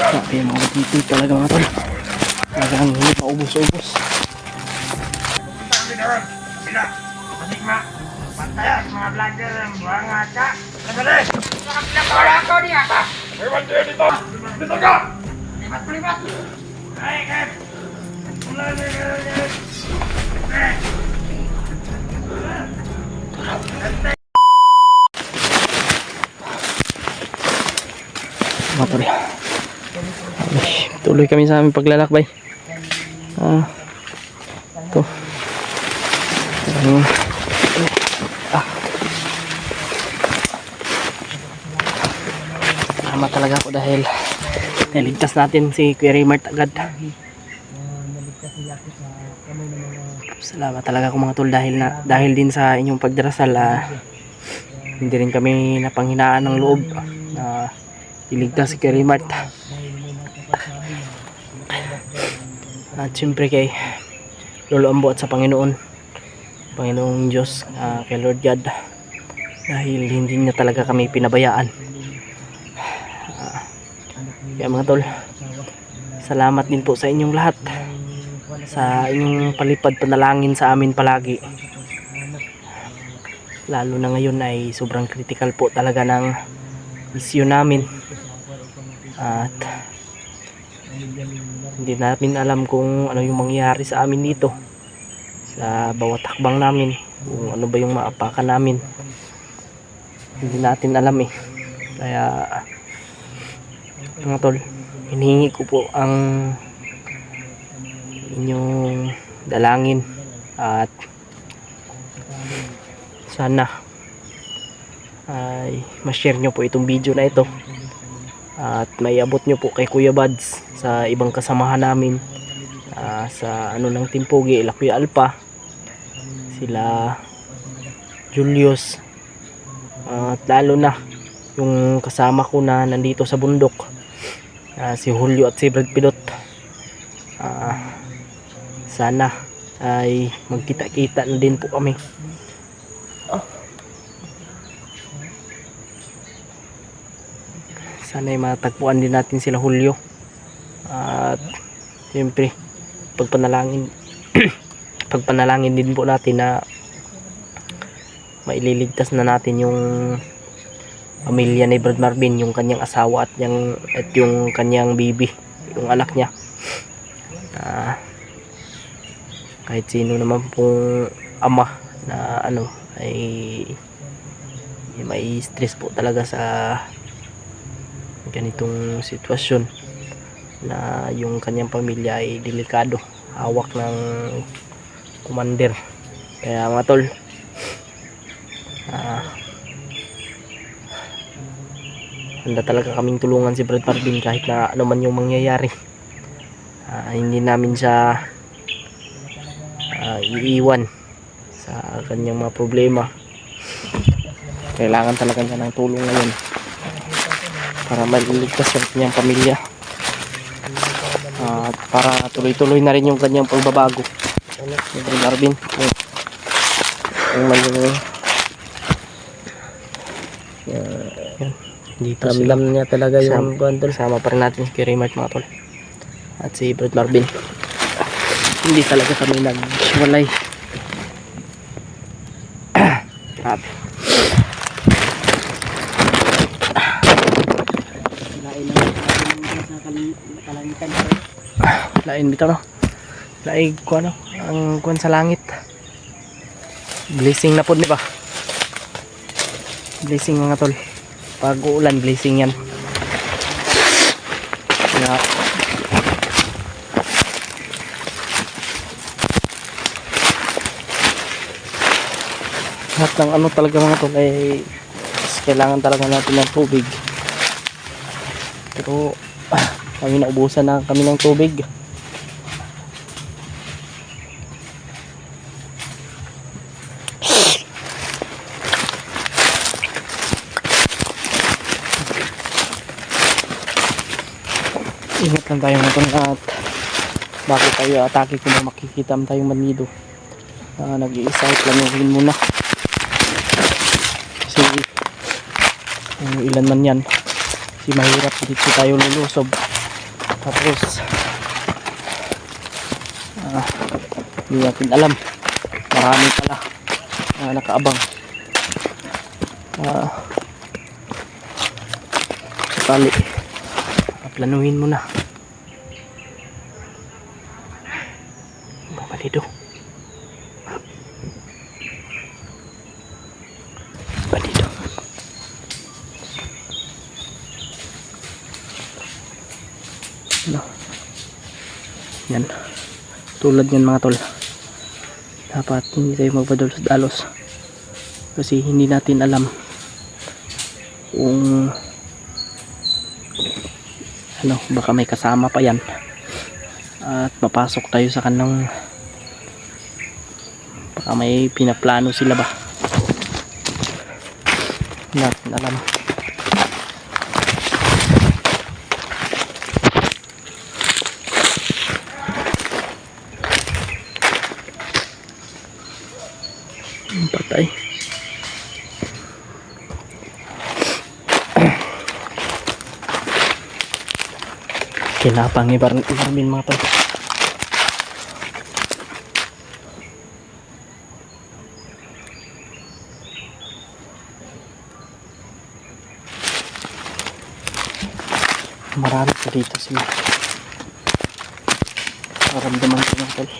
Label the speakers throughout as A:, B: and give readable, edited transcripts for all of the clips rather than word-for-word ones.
A: Grabe yung mga dito talaga mga tol. Talagang hindi maubos-ubos.
B: Sila, manikma, pantayas, mga vlogger, mga ka. Kadali! Wala ko niya ka! May bandiya dito! Dito ka! Limat! Ay, Kev!
A: Mga tol. Tuloy kami sa aming paglalakbay. Ito. Salamat talaga po dahil naligtas natin si Kuya Raymart agad. Salamat talaga ko mga tol dahil din sa inyong pagdarasal, hindi rin kami napanghinaan ng loob na iligtas si Kuya Raymart. At siyempre kay Lolo Ambo at sa Panginoong Diyos, kay Lord God, dahil hindi niya talaga kami pinabayaan. Kaya mga tol, salamat din po sa inyong lahat, sa inyong palipad panalangin sa amin palagi. Lalo na ngayon ay sobrang critical po talaga ng issue namin. At hindi namin alam kung ano yung mangyayari sa amin dito, sa bawat hakbang namin, kung ano ba yung maapakan namin. Hindi natin alam eh. Kaya mga tol, hinihingi ko po ang inyong dalangin at sana ay ma-share nyo po itong video na ito at maiabot nyo po kay Kuya Bads sa ibang kasamahan namin, sa ano ng Team Pogi, Kuya Alpa, sila Julius, at lalo na yung kasama ko na nandito sa bundok, si Julio at si Brad Pilot. Sana ay magkita-kita na din po kami. Sana ay matagpuan din natin sila Julio. At siyempre pagpanalangin pagpanalangin din po natin na maililigtas na natin yung pamilya ni Brad Marvin, yung kanyang asawa at yung kanyang baby, yung anak niya. Kahit sino naman pong ama na ano ay may stress po talaga sa ganitong sitwasyon, na yung kanyang pamilya ay delikado, hawak ng commander. Kaya mga tol, handa talaga kaming tulungan si Brad Marvin kahit na ano man yung mangyayari. Hindi namin siya iiwan sa kanyang mga problema. Kailangan talaga niya ng tulong ngayon para maliligtas ang kanyang pamilya, at para tuloy-tuloy na rin yung kanyang pagbabago. Brad Marvin, dito ramdam niya talaga yung kontrol. Sama pa rin natin si Raymart mga tol at si Brad Marvin. Hindi talaga kami naghiwalay. Lain bitaw no. Laig ko ano, ang kuan sa langit. Blessing na pod ni ba? Blessing mga tol. Pag uulan, blessing yan. Lahat ng ano talaga mga tol ay kailangan talaga natin ng tubig. Pero kami naubusan na kami ng tubig. Ingat lang tayo mga tol, at bakit tayo atake kung makikita tayong bandido. Nag-i-excite lang yung muna kasi ilan man yan, kasi mahirap dito tayo lulusob Tapos hindi natin alam, marami pala nakaabang. Sakali planuhin mo na. Baba dito. Baba dito. Ano? Yan. Tulad yan mga tol. Dapat hindi tayo magpadalos-dalos. Kasi hindi natin alam kung ano, baka may kasama pa yan at mapasok tayo sa kanang, baka may pinaplano sila ba, hindi natin alam. Patay. Kinapang ibarmin mga tol. Marami pa dito sila. Maramdaman ko mga tol.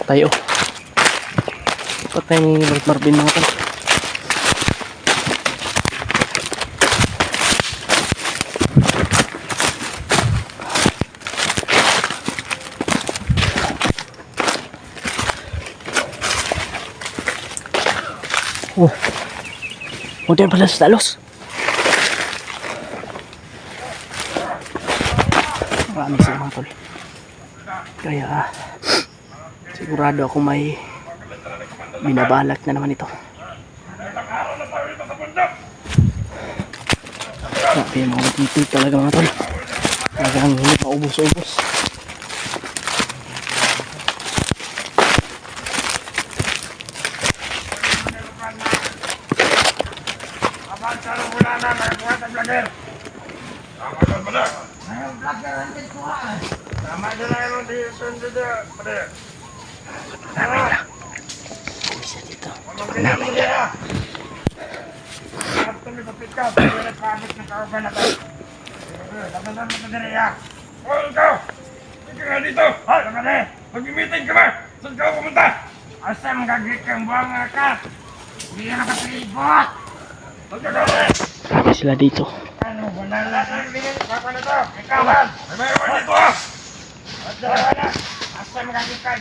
A: Tayo. Patay ni Marvin mga tol. Oh. Mudian pala sa talos. Marami sila mga tol. Kaya sigurado ako may binabalak na naman ito. Grabe yung mga titig talaga mga tol. Talagang hindi maubos-ubos.
B: Tama na lang di sundo dito.
A: Namin na. Isa dito.
B: Namin na. At kami papit ka, pero nagpapit na kauban na tayo. Dapat mo ito din iya. Oh, ikaw! Ika nga dito! Ha? Dapat eh! Mag-meeting ka ba? Saan ka pumunta? Asam gagit kang buwang ka! Hindi ka nakapilibot! Magkakawin!
A: Grabe sila dito.
B: Ano, wala lang ang binili. Papa na to! Ikaw ba? May mayroon dito ah! At dalawa na! Asam gagit ka!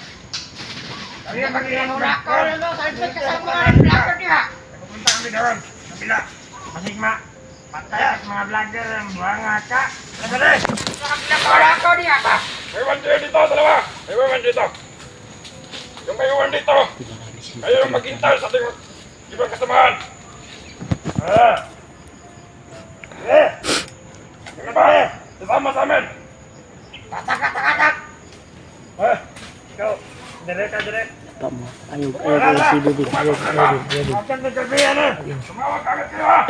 B: Kami ang mag-iinura ko! Saan ka sa mga vlogger niya? Pupunta kami doon. Kabila. Masigma. Patay at mga vlogger ang buwang ka. Dali! Sa kabila ko ako niya ka! May one dito, dalawa! May one dito! Yung may one dito! Kayo yung maghintay sa ating ibang kasamahan! Ano ba? Isama sa amin! Tatak! Ikaw! Direk ka, direk!
A: Tapa mo. Ayaw si Bibi. Ayaw.
B: Akan nagkabihan eh! Sumawag agad kayo ha!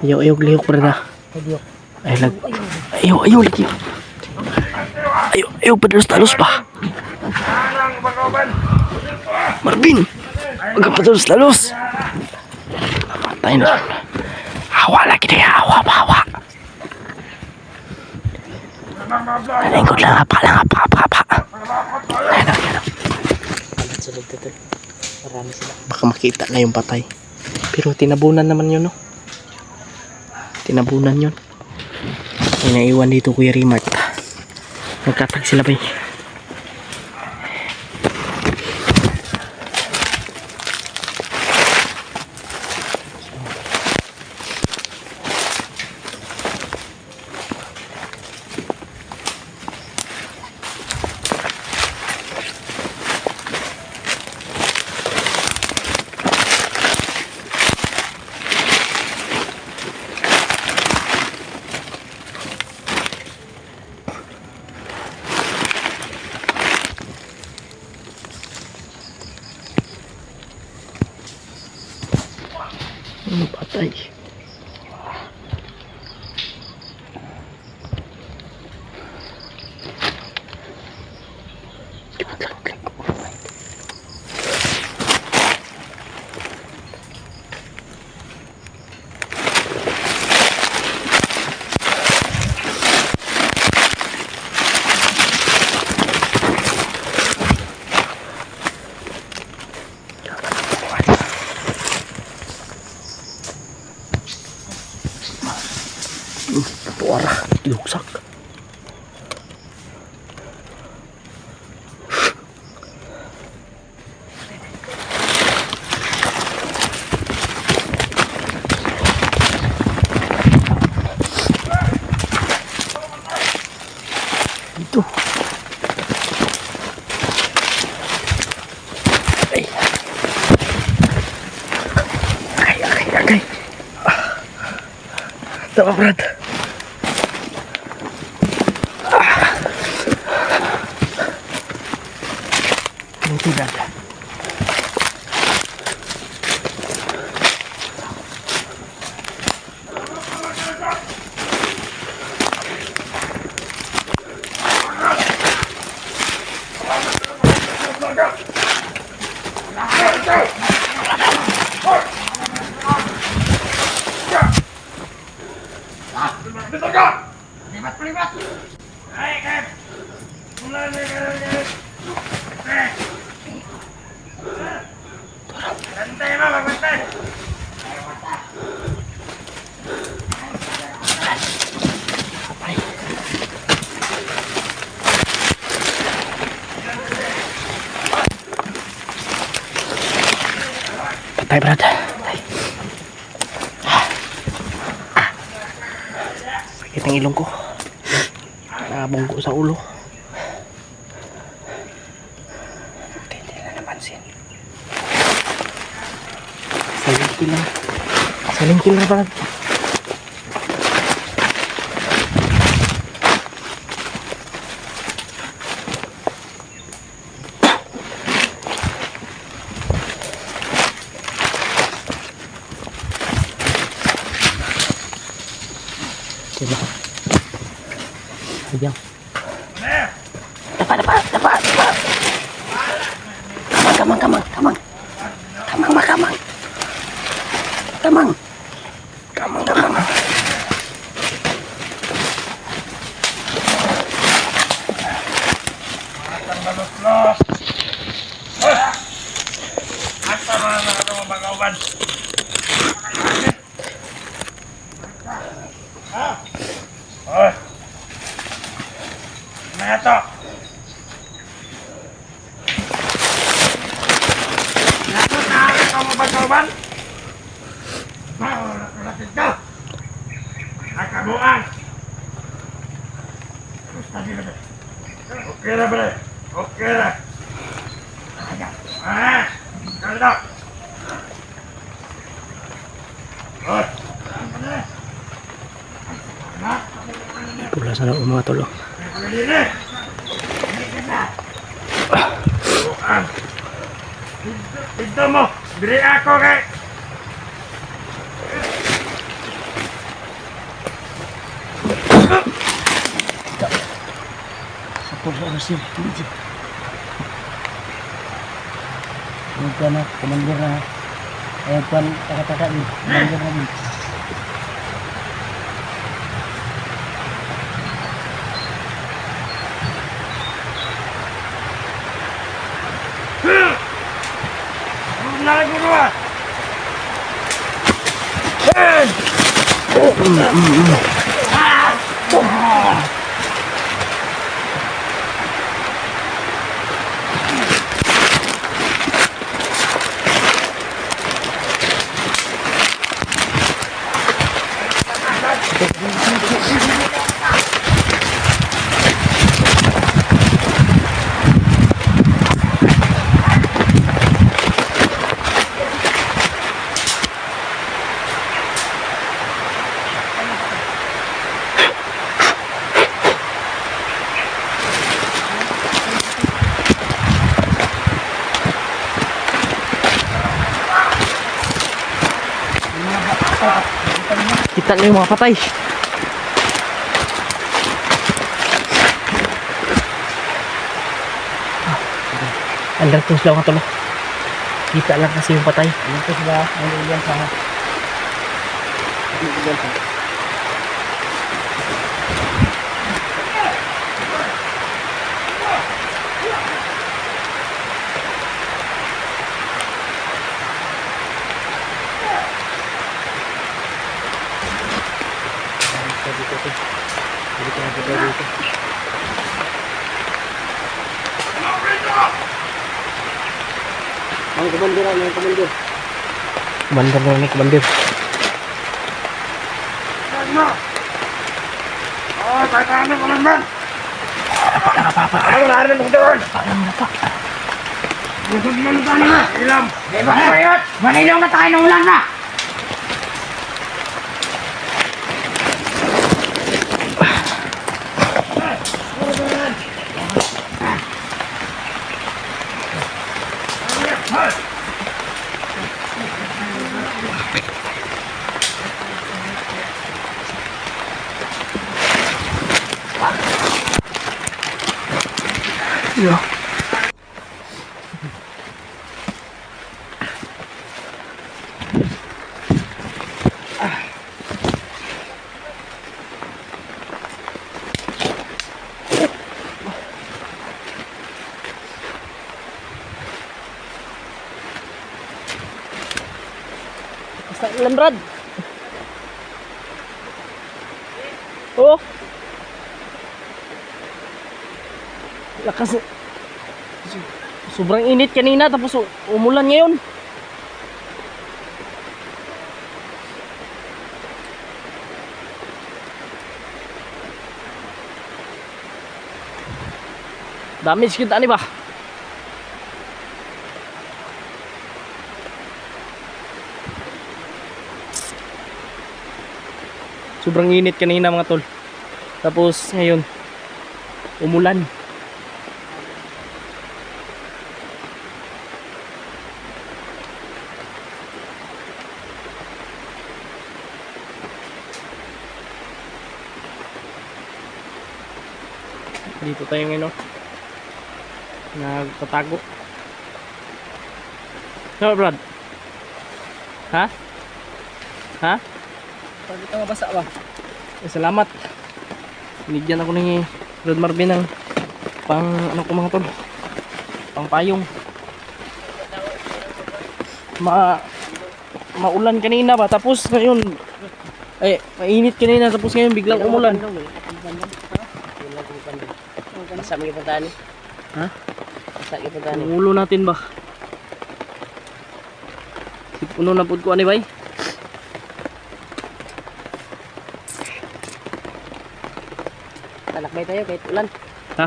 A: Ayaw, lihok pa rin na. Ayaw, lagi. Ayaw, padalos-talos pa.
B: Anang bagawban!
A: Marvin! Huwag ka padalos-talos. Patay na. Hawa lagi na yan. Hawa. Lingkod lang. Hapa. Ayun. Baka makita na yung patay. Pero tinabunan naman yun, no? Tinabunan yun. May naiwan dito Kuya Rimart. Nagkatag sila ba eh. Patay. Tuara, luksak. Itu. Ay. Tama, Brad. Buti, Brad.
B: Dito ka! Libat! Ay, Kep! Mulai. Bantay mo, magbantay!
A: Patay, Brad. Sakit ang ilong ko. Nabunggo sa ulo. Hindi na napansin. Salingkil na, Brad. Diba? Ayan. Dapa. Kamang.
B: Matang balos-los! Asa mga mga kauban? Oy! Ano to? Nakot na ka mo ba kauban? Lapit ka! Nakabuan! Gusto nila ba? Okay na ba? Okay na! Kalito! Oy!
A: Pula sana mga tolo.
B: Pinto mo! Bili ako kay...
A: Sapor sa oras yun. Huwag ka na, commander na. Ayaw ka na, taka-taka din. Commander na din.
B: Nalagay mo ba?
A: Kita niyo yung mga patay. Andar to sila mga tol. Kita lang kasi yung patay.
B: Dito sila, ang ilan sa... Ilan sa... Ang kumandir, ang kumandir.
A: Bandar na ni Commander.
B: Ano? Oh, tatahan ko naman. Ano na rin mo doon? Lusog na lupa na. Ilam. Di ba kayot? Manilaw na tayo ng ulan na.
A: Yeah. Basta ilan, Brad? Oh. Lakas. Sobrang init kanina tapos umulan ngayon. Damage kita ni ba? Sobrang init kanina mga tol. Tapos ngayon umulan. Dito tayo ngayon, nagtatago. Saan, Brad? Ha? Ha?
B: Pag ito mabasa ba?
A: Salamat. Binigyan ako ni Brad Marvin ng pang ano ko mga tol, pang payong. Maulan kanina ba, tapos ngayon mainit kanina, tapos ngayon biglang umulan.
B: Saan mo ipuntahan ni?
A: Ha?
B: Saan ipuntahan ni?
A: Ang ulo natin ba? Puno na pud ko ani bay.
B: Talakbay tayo kahit ulan.
A: Ha?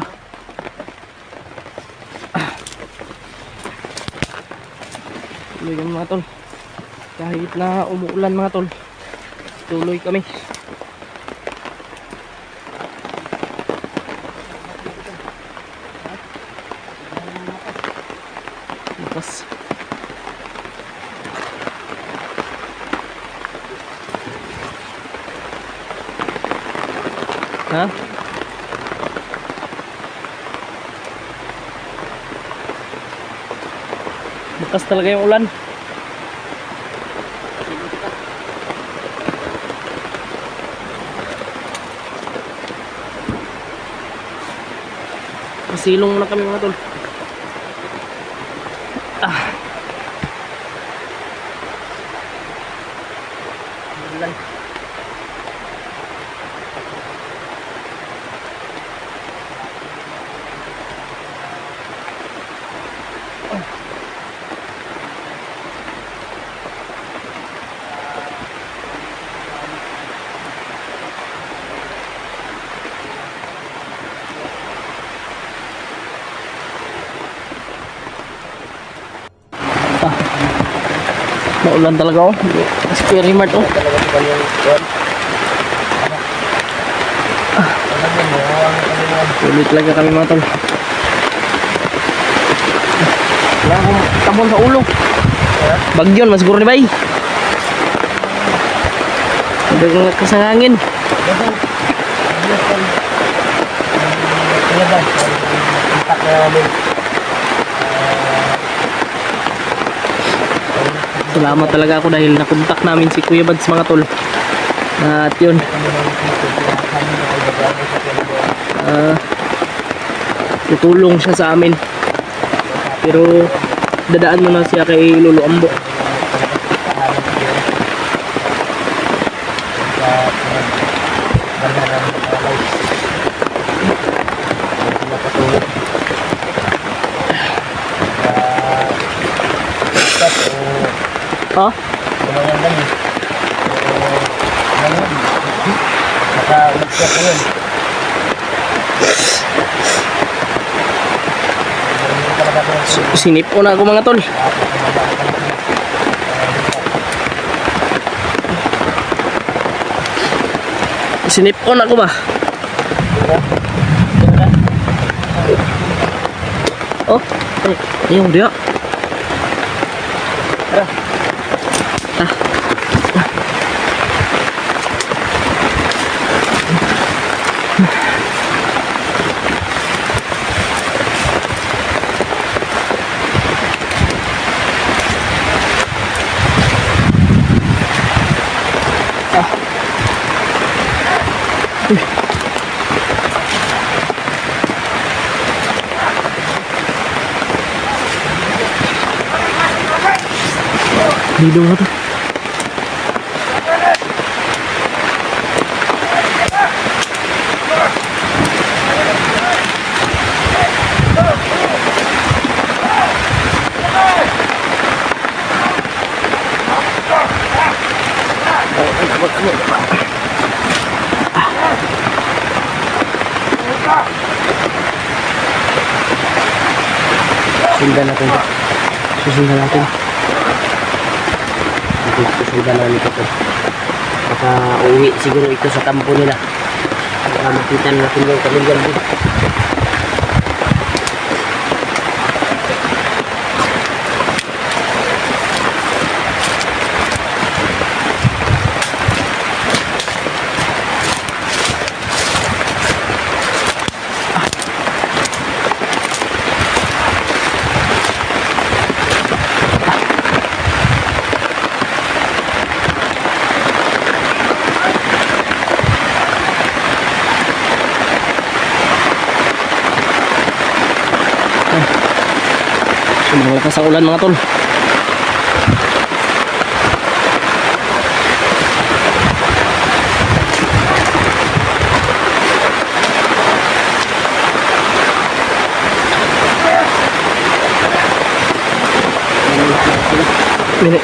A: Tuloy kami mga tol. Kahit na umuulan mga tol, tuloy kami. Bukas. Ha? Bukas talaga yung ulan. Masilong na kami mga tol. Ulan. Maulan talaga oh. Scary mart oh. Ulit lang kami mga tol. Wala akong tabon sa ulo. Bagyon, mas siguro ni bay. Dengan kesangangin. Salamat talaga ako dahil nakontak namin si Kuya Bads mga tol. At yun. Tutulong siya sa amin. Pero dadaan mo na siya kay Lolo Ambo. Ha? Sinipon na ako mga tol. Sinipon ako ba? Oh, ayun dia. Dito nga to. Sundan natin. Susundan natin. Susundan natin ito. Baka uwi siguro ito sa kampo nila. Baka makita natin yung kalingan dito. Malakas ang ulan mga tol.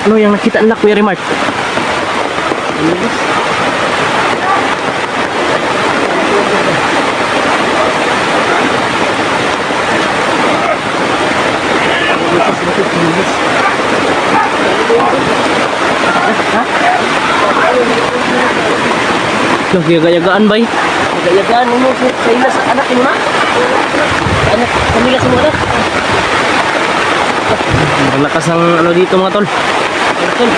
A: Ano yang nakita anak Kuya Remark? Gaya-gayaan bay. Gaya-gayaan mo sa ila sa anak mo na. Anak kanila semua dah. Malakas ang ano dito mga tol. Tol.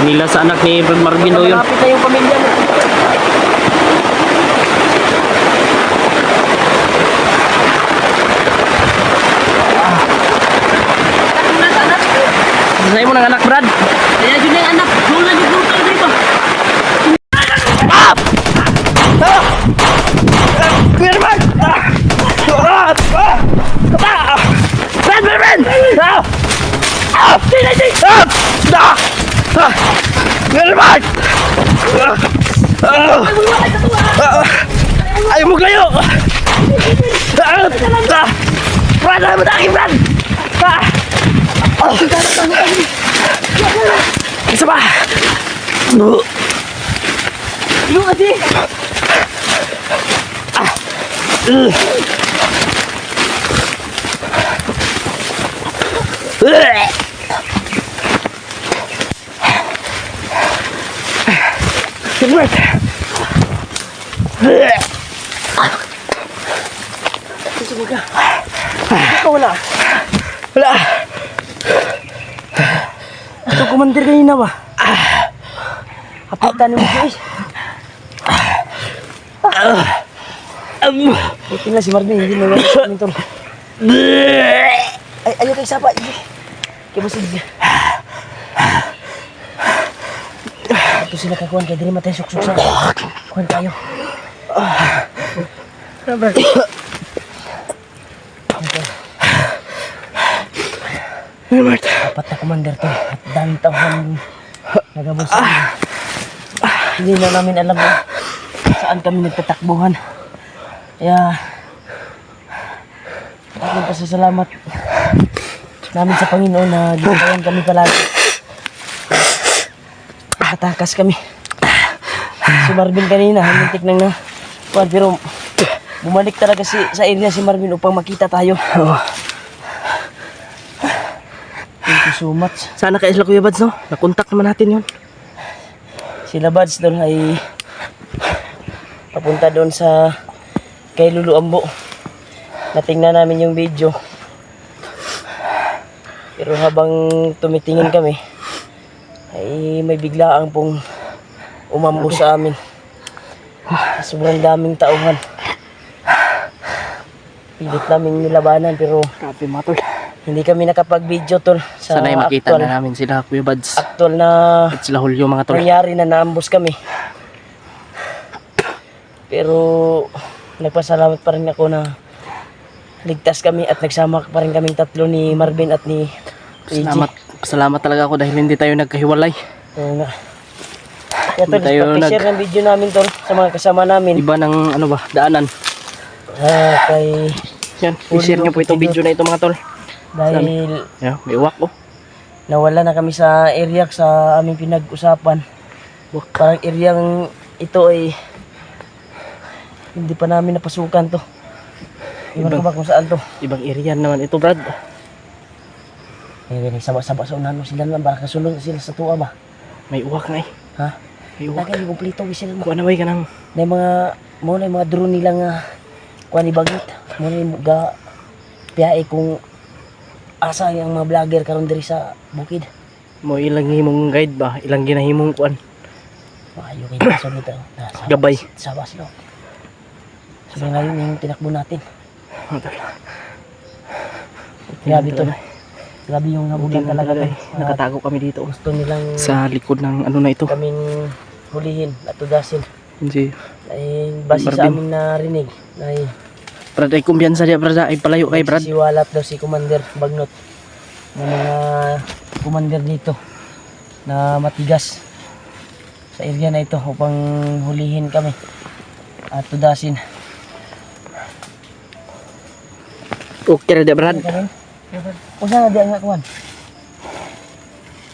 A: Nila sa anak ni Brad Marvin daw yun. Malapit na yung pamilya mo. Sasay mo ng anak Brad. Kaya yun yung anak. Doon lang yung brutal dito. Ah! Ah! Kuya naman! Ah! Ah! Ah! Ah! Brad! Brad! Ah! Ah! Tinay! Ah! Ah! Ah! Kuya naman! Ah! Ah! Ayaw mo kayo! Ah! Ah! Brad! Ayaw mo takin Brad! Ah! Oh. Isa pa. No. Lu kasi. Sebut. Semoga. Kau lah. Lah.
C: Commander kanina ba? Apitan mo guys. Buti na si Marvin, hindi na naman tol. Ay, ayaw kayo sapa. Kaya basig. Ito sila kakuhan kaya dili matay suksok sa kuhan tayo. Apat na commander to at daming taon nagabos sa amin. Hindi na namin alam saan kami nagtatakbuhan. Kaya aking pasasalamat namin sa Panginoon na ginagawan kami palagi. Nakatakas kami. Si Marvin kanina, hinuntik nang na. Pero bumalik talaga sa area si Marvin upang makita tayo. Thank you so much.
A: Sana kaya sila Kuya Bads, no? Nakontak naman natin yun.
C: Sila Bads doon ay papunta doon sa kay Lulu Ambo. Natingnan namin yung video. Pero habang tumitingin kami, ay may biglaang pong umambo sa amin. Sobrang daming tauhan. Pilit namin nilabanan pero
A: Grabe mga tol.
C: hindi kami nakapag-video tol. Sa
A: Sana'y makita
C: actual,
A: na namin sila Kuya Bads.
C: actual na
A: At sila Julio mga tol.
C: nangyari na naambos kami. Pero nagpasalamat pa rin ako na ligtas kami at nagsama pa rin kaming tatlo ni Marvin at ni AJ.
A: Salamat talaga ako dahil hindi tayo nagkahiwalay.
C: Oo nga. Kaya tol,
A: Hindi tayo
C: share ng video namin tol sa mga kasama namin.
A: Iba ng ano ba, daanan.
C: Kay
A: Yan, i-share nyo po itong video na ito mga tol.
C: dahil
A: Yan, may uwak oh.
C: nawala na kami sa area sa aming pinag-usapan. Parang area ito ay hindi pa namin napasukan to. Iwan ko ba kung saan to?
A: Ibang area naman ito Brad.
C: Ayun, saba-saba sa unahan mo sila naman. Baka kasunod sila sa tuwa ba?
A: May uwak na eh.
C: Ha?
A: May uwak.
C: Lagay yung kumplito whistle mo.
A: Kuha na ba ka ng
C: Na yung mga, mo na yung mga drone nilang kuha ni Bagit. Mo na yung ga piyae kung asa yung mga vlogger karon diri sa bukid.
A: mo ilang himong guide ba? Ilang ginahimong kuan?
C: Maayo kayo kasunod ito.
A: Gabay.
C: Saba sila. Sabi ngayon yung tinakbo natin.
A: Mga tol.
C: Grabe to. Grabe yung nabulan talaga to.
A: Nakatago kami dito.
C: Gusto nilang
A: Sa likod ng ano na ito.
C: kaming hulihin at tudasin.
A: Hindi.
C: Ay base sa
A: Barbing.
C: aming narinig ay
A: Brad ay kumbiyansa diya Brad ay palayo kay Brad.
C: siwalat daw si Commander Bagnot ng mga commander dito na matigas sa area na ito upang hulihin kami at tudasin.
A: Okay na diya Brad.
C: Kung saan na di ang kuwan?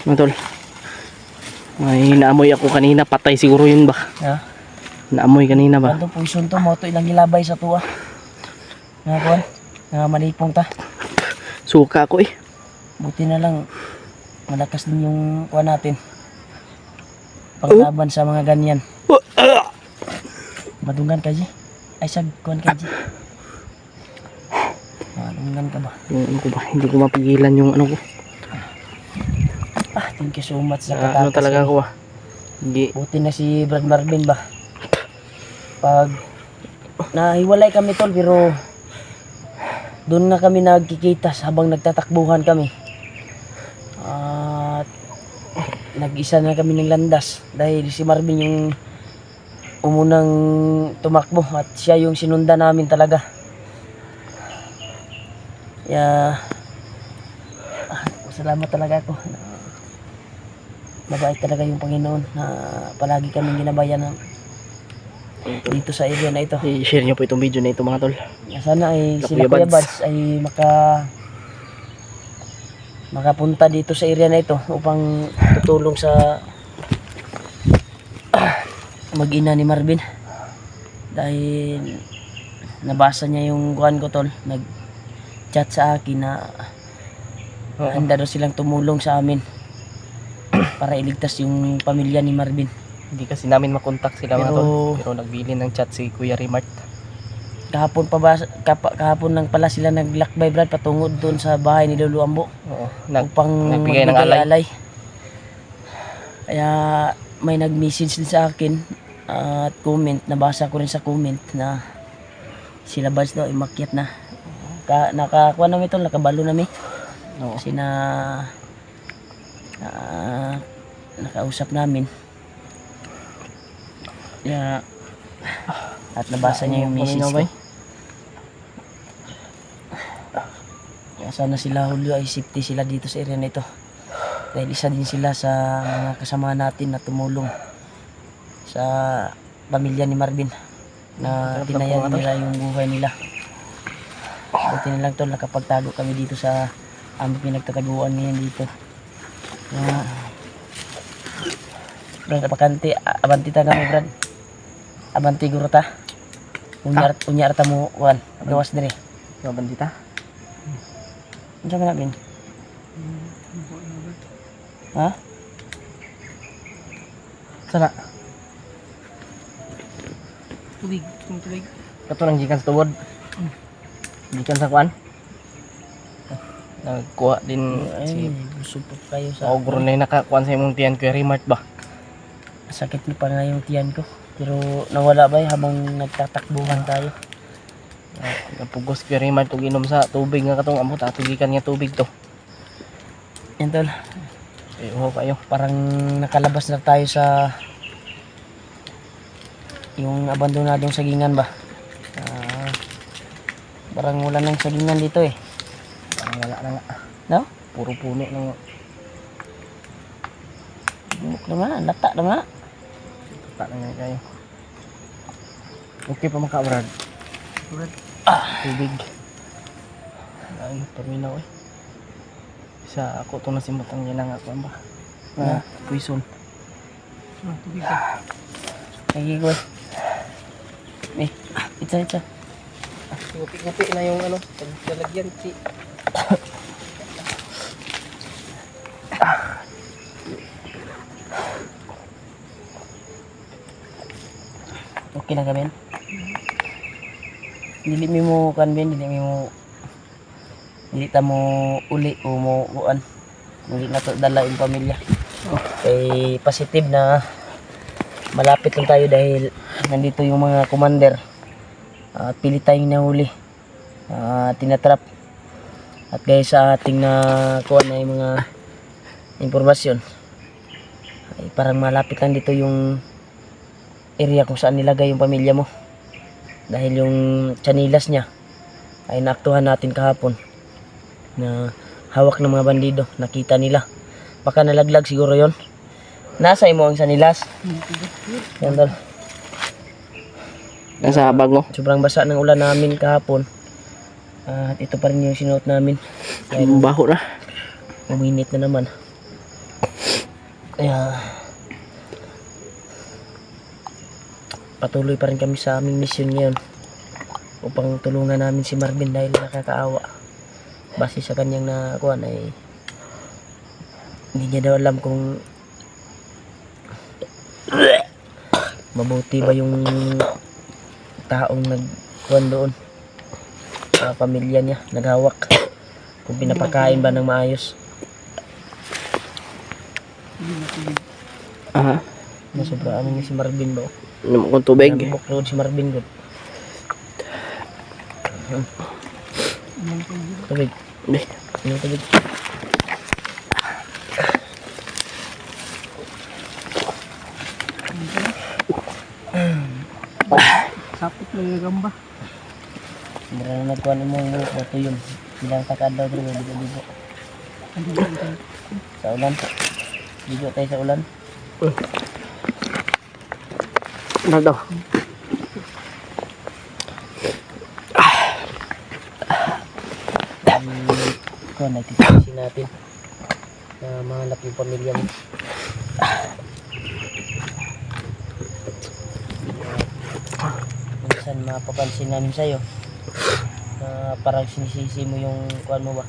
A: Mga tol. May naamoy ako kanina, patay siguro yun ba?
C: Ha?
A: Naamoy kanina ba?
C: Kanto poison to mo to ilang gilabay sa tuwa. Nga kuwan? Nga malipong ta.
A: Suka ako eh.
C: Buti na lang malakas din yung kuwan natin. Paglaban sa mga ganyan. Madunggan ka, Ji? Ay, sag kuwan ka, Ji? Madunggan ka ba?
A: Yung ano ko ba? Hindi ko mapigilan yung ano ko.
C: Thank you so much sa
A: Ano
C: katakas.
A: talaga ako ba? Hindi.
C: Buti na si Brad Marvin ba? Pag nahiwalay kami tol pero doon na kami nagkikitas habang nagtatakbuhan kami. At nag-isa na kami ng landas dahil si Marvin yung umunang tumakbo at siya yung sinundan namin talaga. Salamat talaga ako. Mabait talaga yung Panginoon na palagi kaming ginabayan dito sa area na ito.
A: I-share nyo po itong video na ito mga tol.
C: Sana ay
A: Kuya
C: sila Kuya
A: Bads.
C: Bads ay makapunta dito sa area na ito upang tutulong sa mag-ina ni Marvin. Dahil nabasa niya yung kuhan ko tol, nag-chat sa akin na handa daw silang tumulong sa amin para iligtas yung pamilya ni Marvin.
A: Hindi kasi namin makontak sila mga
C: Pero-
A: tol. Pero nagbili ng chat si Kuya Remart.
C: Kahapon lang pala sila naglakbay Brad patungod doon sa bahay ni Lolo Ambo
A: Oo.
C: upang
A: nagbigay ng
C: magbigay
A: alay.
C: Kaya may nag-message din sa akin at comment, nabasa ko rin sa comment na sila Buds daw ay makyat na. Nakakuha namin ito, nakabalo namin.
A: Oo.
C: Kasi nakausap namin. Kaya at nabasa niya yung message ko. Kaya sana sila Julio ay safety sila dito sa area na ito. Dahil isa din sila sa mga kasama natin na tumulong sa pamilya ni Marvin na tinayan nila yung buhay nila. Buti na lang to, nakapagtago kami dito sa aming pinagtataguan ngayon dito. Brad, apakante, abanti ta kami Brad. Abanti guro ta. Unyar ta mo, wan, gawas dire.
A: Bandita.
C: Ano ka namin? Ha?
A: Sana.
C: Tubig.
A: Kato nang gikan sa tuwod. Gikan sa kuan. Nagkuha din
C: Ay,
A: si
C: busog pa kayo sa...
A: Ogro na yung nakakuan sa imong tiyan Kuya Rimart ba?
C: Sakit na pa nga yung tiyan ko. Pero nawala ba habang nagtatakbuhan tayo?
A: Napugos Kuya Rimart ug inom sa tubig nga katong amot atugikan nga tubig to.
C: Yan tol,
A: Ho kayo.
C: parang nakalabas na tayo sa yung abandonadong sagingan ba? Parang wala nang sagingan dito eh.
A: Parang wala na nga.
C: No?
A: Puro puno ng
C: Bumuk na nga, lata na nga.
A: ta na nga kayo. Okay pa maka Brad. Tubig. Ay, terminaw eh. Sa ako to nasimutang yan nga ako ba? Na puison.
C: Tubig ka. Nagigoy. Eh, itsa.
A: Ngupi-ngupi na yung ano, paglalagyan si
C: Okay na kami. Dili mo kan ben, dili ta mo uli o mo kuan. Dili na to dala yung pamilya. Okay, positive na malapit lang tayo dahil nandito yung mga commander. At pilit tayong nahuli. Tinatrap. At guys sa ating na kuha na yung mga impormasyon ay parang malapit lang dito yung area kung saan nilagay yung pamilya mo. Dahil yung chanilas niya ay naaktuhan natin kahapon na hawak ng mga bandido. Nakita nila. Baka nalaglag siguro yon. Nasa imo ang chanilas. Yan tol.
A: nasa bag mo.
C: Sobrang basa ng ulan namin kahapon. At ito pa rin yung sinuot namin.
A: Baho na.
C: Uminit na naman. Kaya patuloy pa rin kami sa aming mission ngayon upang tulungan namin si Marvin dahil nakakaawa. Base sa kanyang nakuha ay hindi niya daw alam kung mabuti ba yung taong nagkuhan doon sa pamilya niya, naghawak, kung pinapakain ba ng maayos.
A: Aha.
C: Nasobra amin si Marvin ba?
A: Inom akong tubig.
C: Nabubok road si Marvin god. Tubig.
A: Be.
C: Inom tubig.
A: Sapit lang yung gamba.
C: Mura na nagkuhan mo yung buhok, bato yun. Bilang takadaw dito, bigo-bigo. Sa ulan. Bigo tayo sa ulan.
A: Ano daw?
C: Kuhan, nagtitisi natin na mahanap yung pamilya mo. Minsan mapapansin namin sa'yo na parang sinisisi mo yung kuhan mo ba?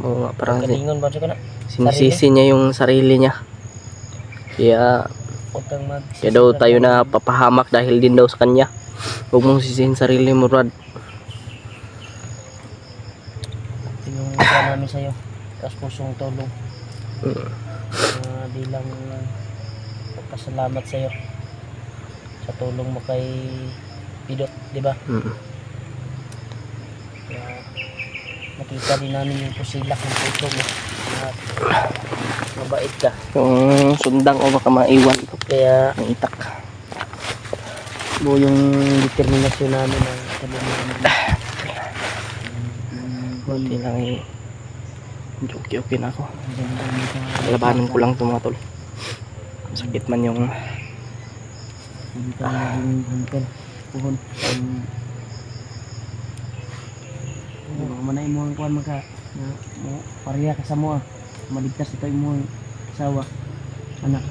A: Oo nga, parang
C: Kalingon ba siya ka na?
A: sinisisi niya yung sarili niya. Kaya
C: Huwag kang
A: kaya daw tayo na papahamak dahil din daw sa kanya. Huwag mong sisihin sarili mo, Rod.
C: Yung kuhan namin sa'yo. Tapos pusong tulong. bilang pagpasalamat sa iyo sa tulong mo kay Pidot, di ba? Kaya nakita din namin yung pusilak ng puso mo at mabait ka.
A: Yung sundang o baka maiwan.
C: Kaya
A: Ang itak.
C: buo yung determinasyon namin na sabihin namin.
A: Buti lang eh. Okay na ako. Labanan ko lang ito mga tol. Sakit man yung
C: Hindi ka naging hunter. Puhon. Manay mo ang kuhan maka na mo pareha ka sa mo maligtas ito mo asawa anak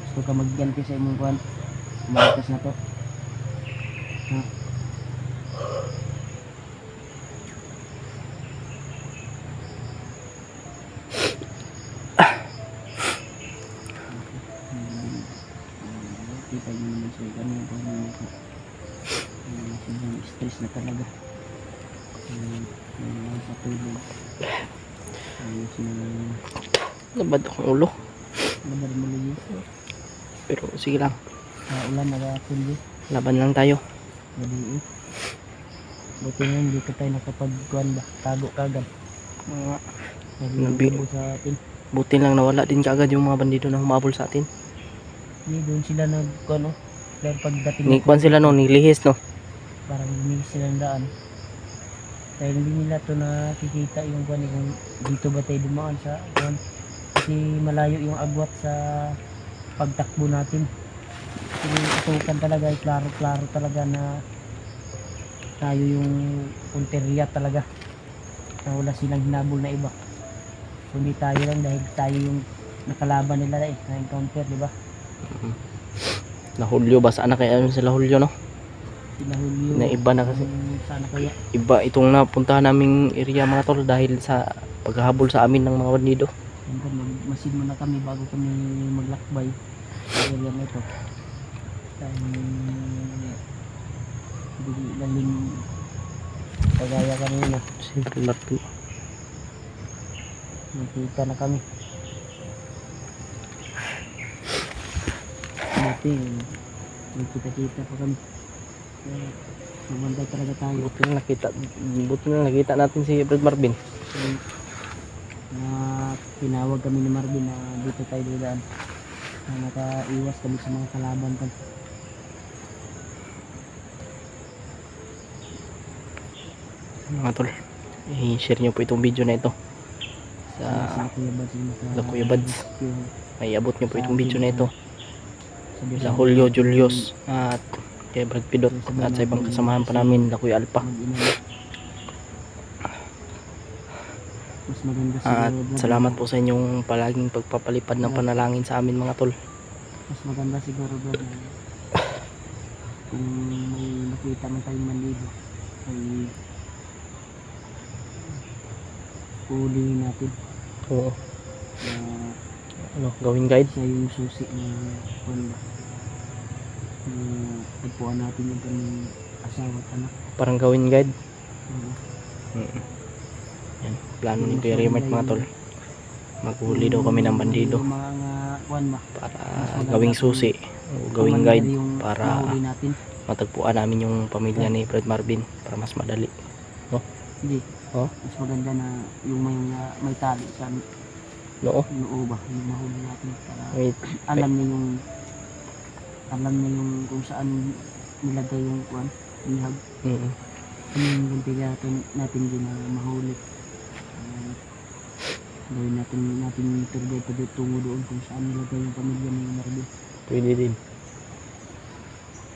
C: gusto ka magganti sa imong kuhan maligtas na to ha. Kita nyo naman sa ano yung kuhan mo stress na talaga sa tulog
A: labad akong ulo.
C: labar mo lagi
A: Pero sige lang.
C: ulan nagapon di
A: Laban lang tayo.
C: maliit buti nga hindi ka tayo nakapagkuhan ba tago kagad
A: Nabi-
C: naging sa atin
A: Buti lang nawala din kaagad yung mga bandido na humabol sa atin.
C: hindi doon sila nagkuhan no dahil pagdating
A: Nikwan sila no, nilihis no.
C: parang hindi sila daan dahil hindi nila to nakikita yung kuhan kung dito ba tayo dumaan sa kuhan kasi malayo yung agwat sa pagtakbo natin itukan talaga klaro talaga na tayo yung punteriya talaga na wala silang hinabol na iba kundi tayo lang dahil tayo yung nakalaban nila na encounter di ba
A: Na Hulyo ba? Saan na kaya yun sila Hulyo no?
C: sila Julio
A: Na iba na kasi.
C: sana kaya
A: Iba itong napuntahan naming area mga tol dahil sa paghahabol sa amin ng mga bandido.
C: hanggang magmasid muna kami bago kami maglakbay sa area na ito dahil hindi lalim kagaya kanina
A: Simple Martin.
C: nakita na kami dati nagkita-kita pa kami kaya magbantay talaga tayo
A: Buti na nakita natin si Brad Marvin.
C: so, na tinawag kami ni Marvin na dito tayo dulaan na nakaiwas kami sa mga kalaban kan
A: Mga tol, i-share nyo po itong video na ito sa Kuya Bads. May abot nyo po itong video na ito sa Julio Julius at kay Brad Pidot at sa ibang kasamahan pa namin na Kuya Alpa.
C: mas maganda
A: At
C: siguro
A: salamat po sa inyong palaging pagpapalipad ng panalangin sa amin mga tol.
C: mas maganda siguro brad na kung may nakita man tayong manlido ay ulihin natin
A: Oo.
C: na
A: Gawing guide.
C: siya yung susi na kung na tagpuan natin yung kanyang asawa at anak.
A: Parang gawing guide.
C: Oo.
A: Yan, plano ni Kuya Raymart mga tol. Maghuli daw kami ng bandido
C: Yung mga kuwan ba
A: para gawing susi o gawing guide
C: yung
A: para
C: nahuli natin.
A: matagpuan namin yung pamilya ni Brad Marvin para mas madali.
C: Hindi.
A: Oh?
C: Mas maganda na yung may tali sa
A: No?
C: noo ba yung mahuli natin para
A: Wait.
C: alam niya yung kung saan nilagay yung kuwan nihag ano yung gunti natin din na mahuli gawin natin tour guide pa tungo doon kung saan nilagay yung pamilya ni Marvin
A: Pwede din.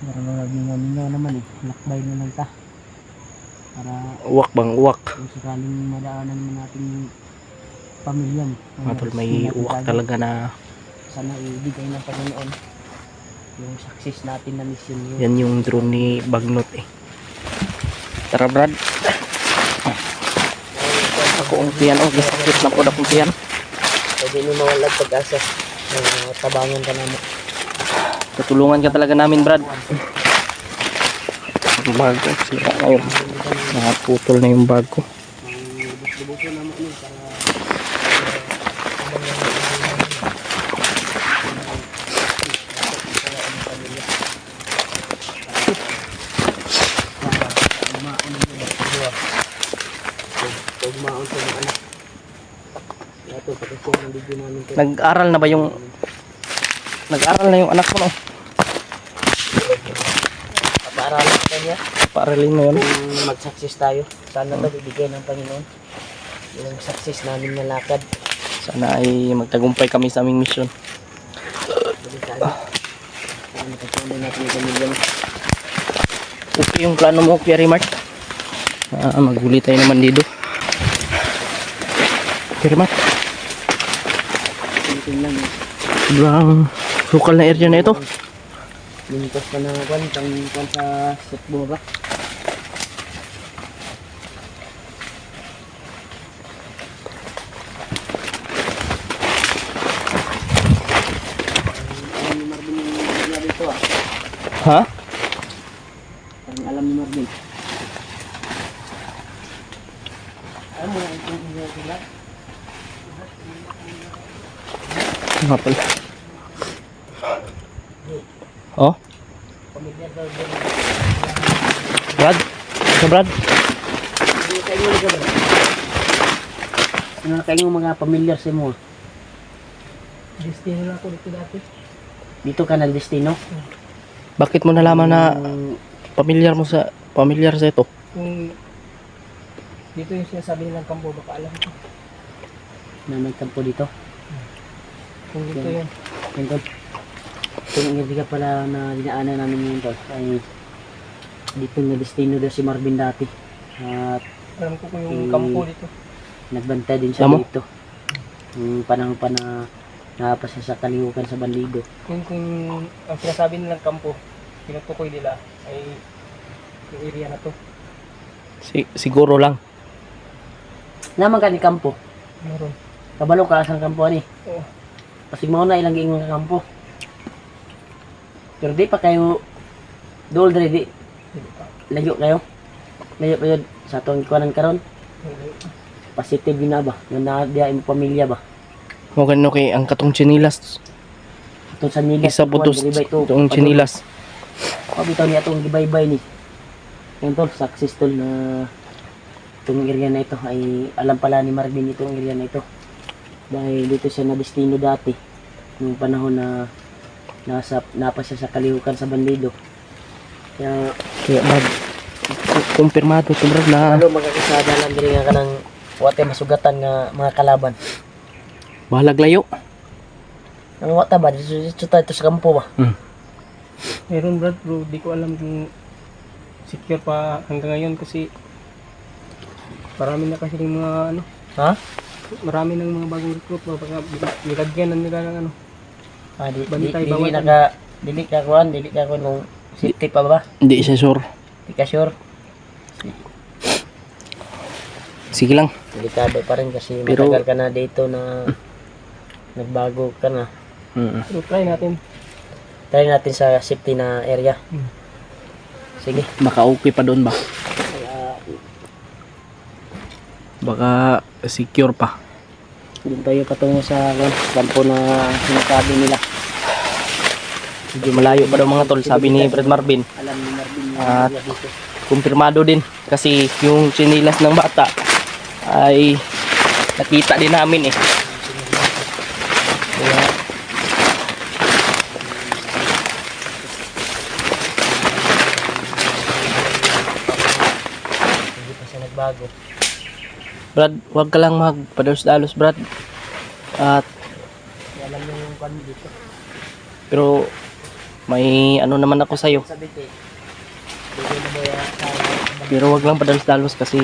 C: para ninyo naman lakbay na lang ta para
A: Uwak bang uwak?
C: kung sakaling madaanan naman natin yung pamilya mo
A: Mga tol, may uwak talaga na
C: sana ibigay ng Panginoon yung success natin na mission yun.
A: yan yung drone ni Bagnot eh. Tara Brad. Ako ang tiyan. Oh, gisakit na po na kong tiyan.
C: Pwede mo mawalag pag-asa na tabangan ka naman.
A: Tutulungan ka talaga namin Brad. Ang bag ko. Sira ngayon. Nakaputol na yung bag ko.
C: Buso naman yun para kumaon sa mga anak. Ito, pag-share ng video namin.
A: Nag-aral na ba yung... Nag-aral na yung anak mo, no?
C: Papaaralan ka niya.
A: Paaralin mo yun.
C: Kung mag-success tayo, sana ba bibigyan ng Panginoon yung success namin na lakad.
A: Sana ay magtagumpay kami sa aming mission.
C: Delikado. Sana makasama natin yung pamilya mo.
A: Okay yung plano mo, Kuya Rimart. Maghuli tayo naman dito. Kuya Rimart,
C: Tingin lang.
A: sobrang sukal na area na ito.
C: Mintos pa na kwan, pang sa setbo ba? Alam ni Marvin yung area dito ah.
A: Ha?
C: Parang alam ni Marvin. Alam mo na itong area sila?
A: Nga pala. Oh,
C: Pamilya daw din.
A: Brad? Sa Brad?
C: Ano kayo mga ba? Ano kayo mga pamilyar sa mo?
B: Destino na ako dito dati.
C: Dito ka ng destino?
A: Bakit mo nalaman na pamilyar sa ito?
B: Kung dito yung sinasabi nilang kampo, baka alam ko.
C: Na may kampo dito?
B: Kung dito yun.
C: Ito. Kung hindi ka pala na dinaanan namin ngayon tol, ay dito na destino daw si Marvin dati. At
B: Alam ko kung yung kampo dito.
C: nagbantay din siya
A: Tama.
C: dito. Yung panahon pa na napasa sa kalihukan sa Banlido.
B: Kung ang sinasabi nilang kampo, tinutukoy nila ay yung area na to.
A: Siguro lang.
C: Naman ka ni kampo.
B: Meron.
C: Kabalo ka sa kampo ani.
B: Oo.
C: Kasi mao na ilang giingon ka kampo. Pero di pa kayo dool diri di
B: Hindi pa.
C: layo kayo. Layo pa yun sa atong ikuanan karon.
B: Hindi.
C: Positive yun na ba? Nga na diya imong pamilya ba?
A: Mo ganun kay ang katong chinilas.
C: Itong sa nilas.
A: Isa po itong chinilas.
C: O bitaw niya itong gibaybay ni. Yan tol, success tol na itong area na ito ay alam pala ni Marvin itong area na ito. Dahil dito siya na destino dati. Nung panahon na napa siya sa kalihukan sa Banlido. Kaya
A: Kaya Brad, kumpirmado to Brad na
C: ano magkakasada lang diri nga kanang wate masugatan nga mga kalaban.
A: bahalag layo.
C: Ang wata ba dito tayo sa kampo ba?
B: Meron Brad, bro. Di ko alam kung secure pa hanggang ngayon kasi marami na kasi ng mga ano,
C: Ha?
B: marami ng mga bagong recruit, baka nilagyan na nila ng ano.
C: Ah,
B: Bantay,
C: dili
B: bawal.
C: dili ka kuan kung safety pa ba?
A: Hindi siya sure.
C: Di ka sure.
A: Sige lang.
C: Delikado pa rin kasi
A: Pero-
C: matagal ka na dito na nagbago ka na.
B: Pero try natin.
C: Try natin sa safety na area. Sige.
A: Baka okay pa doon ba? Baka secure pa.
C: Doon tayo patungo sa kampo na sinasabi nila.
A: Medyo malayo pa daw mga tol, sabi ni Brad Marvin.
C: Alam ni Marvin yung
A: At-
C: area dito.
A: Kumpirmado din kasi yung chinilas ng bata ay nakita din namin eh. Kaya
C: Hindi pa siya nagbago.
A: Brad, wag ka lang magpadalos-dalos Brad. At
C: Alam niyo yung kwan dito.
A: pero may ano naman ako sa'yo.
C: Sabi ko, bigay na ba yan sa
A: Pero wag lang padalos-dalos kasi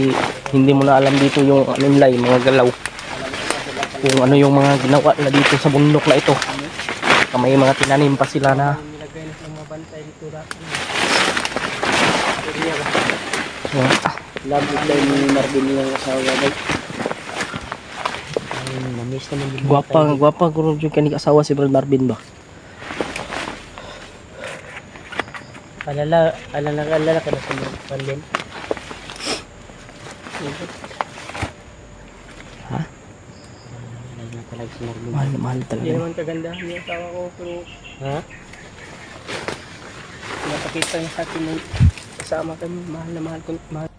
A: hindi mo na alam dito yung ano nila, yung mga galaw. Kung ano yung mga ginawa na dito sa bundok na ito. Baka may mga tinanim pa sila na
B: Nilagay na silang mga bantay dito dati.
C: love life ni Marvin yung asawa ba? Namiss naman din.
A: Gwapa guro yung kanig asawa si Brad Marvin ba?
C: Alala ka na sa Marvin.
A: Ha?
C: Alala na talaga si Marvin.
A: Mahal na mahal
B: Hindi
A: talaga.
B: naman kagandahan yung asawa ko, pero
C: Ha?
B: napakita niya sa akin na kasama kami, mahal na mahal ko. Mahal.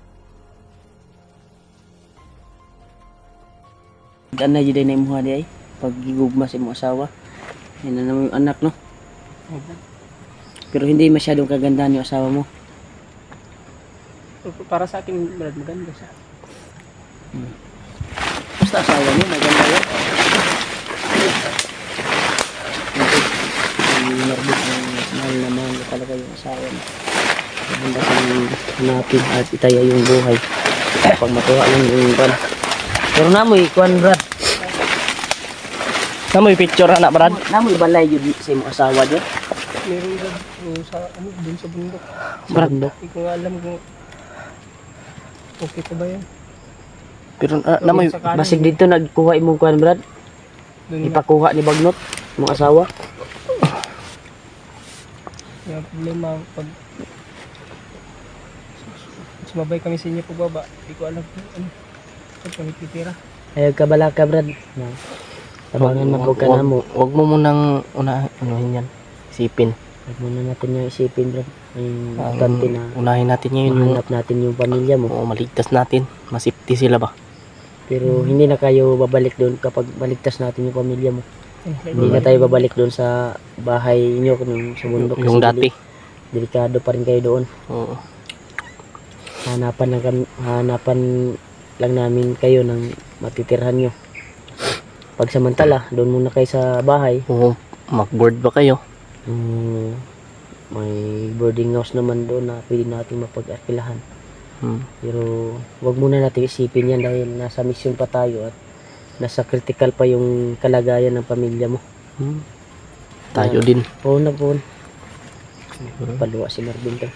C: Daan na yun na imuha di ay. Pag gigugma sa imong asawa. Yan na naman yung anak no. Pero hindi masyadong kagandahan yung asawa mo.
A: Para sa akin, Brad, maganda siya.
C: Basta asawa niya, maganda yan. Ang marbit ng mahal na mahal na talaga yung asawa niya. Maganda siyang hanapin at itaya yung buhay. Pag matuwa lang yung Brad. Pero namoy, kuhan Brad.
A: Namoy picture na, Brad.
C: Namoy balay yun sa imong asawa dyan.
A: Meron Brad, sa ano, dun sa bundok.
C: Brad.
A: Hindi ko nga alam kung okay pa ba yan.
C: Pero namoy, basig dito nagkuha imong kuhan Brad.
A: Dun nga,
C: Ipakuha ni Bagnot, imong asawa.
A: yung problema, pag sumabay kami sa inyo pagbaba, hindi ko alam kung ano. Saan kami titira.
C: Ayaw ka bala ka Brad. Tabangan maghuwag ka na mo.
A: Huwag mo munang unahin yan. Isipin.
C: Huwag muna natin yung isipin Brad. Yung importante na
A: Unahin natin ngayon yung
C: mahanap natin yung pamilya mo.
A: maligtas natin. Masipti sila ba?
C: Pero hindi na kayo babalik doon kapag baligtas natin yung pamilya mo. Hindi na tayo babalik doon sa bahay niyo kung sa bundok.
A: Yung
C: kasi
A: dati.
C: Delikado pa rin kayo doon.
A: Oo.
C: Hanapan lang namin kayo ng matitirhan nyo. Pag samantala, doon muna kayo sa bahay.
A: Oo. Mag-board ba kayo?
C: May boarding house naman doon na pwede natin mapag-arkilahan. Pero wag muna natin isipin yan dahil nasa mission pa tayo at nasa critical pa yung kalagayan ng pamilya mo.
A: Tayo din.
C: Oo na po. Paluwa si Marvin to.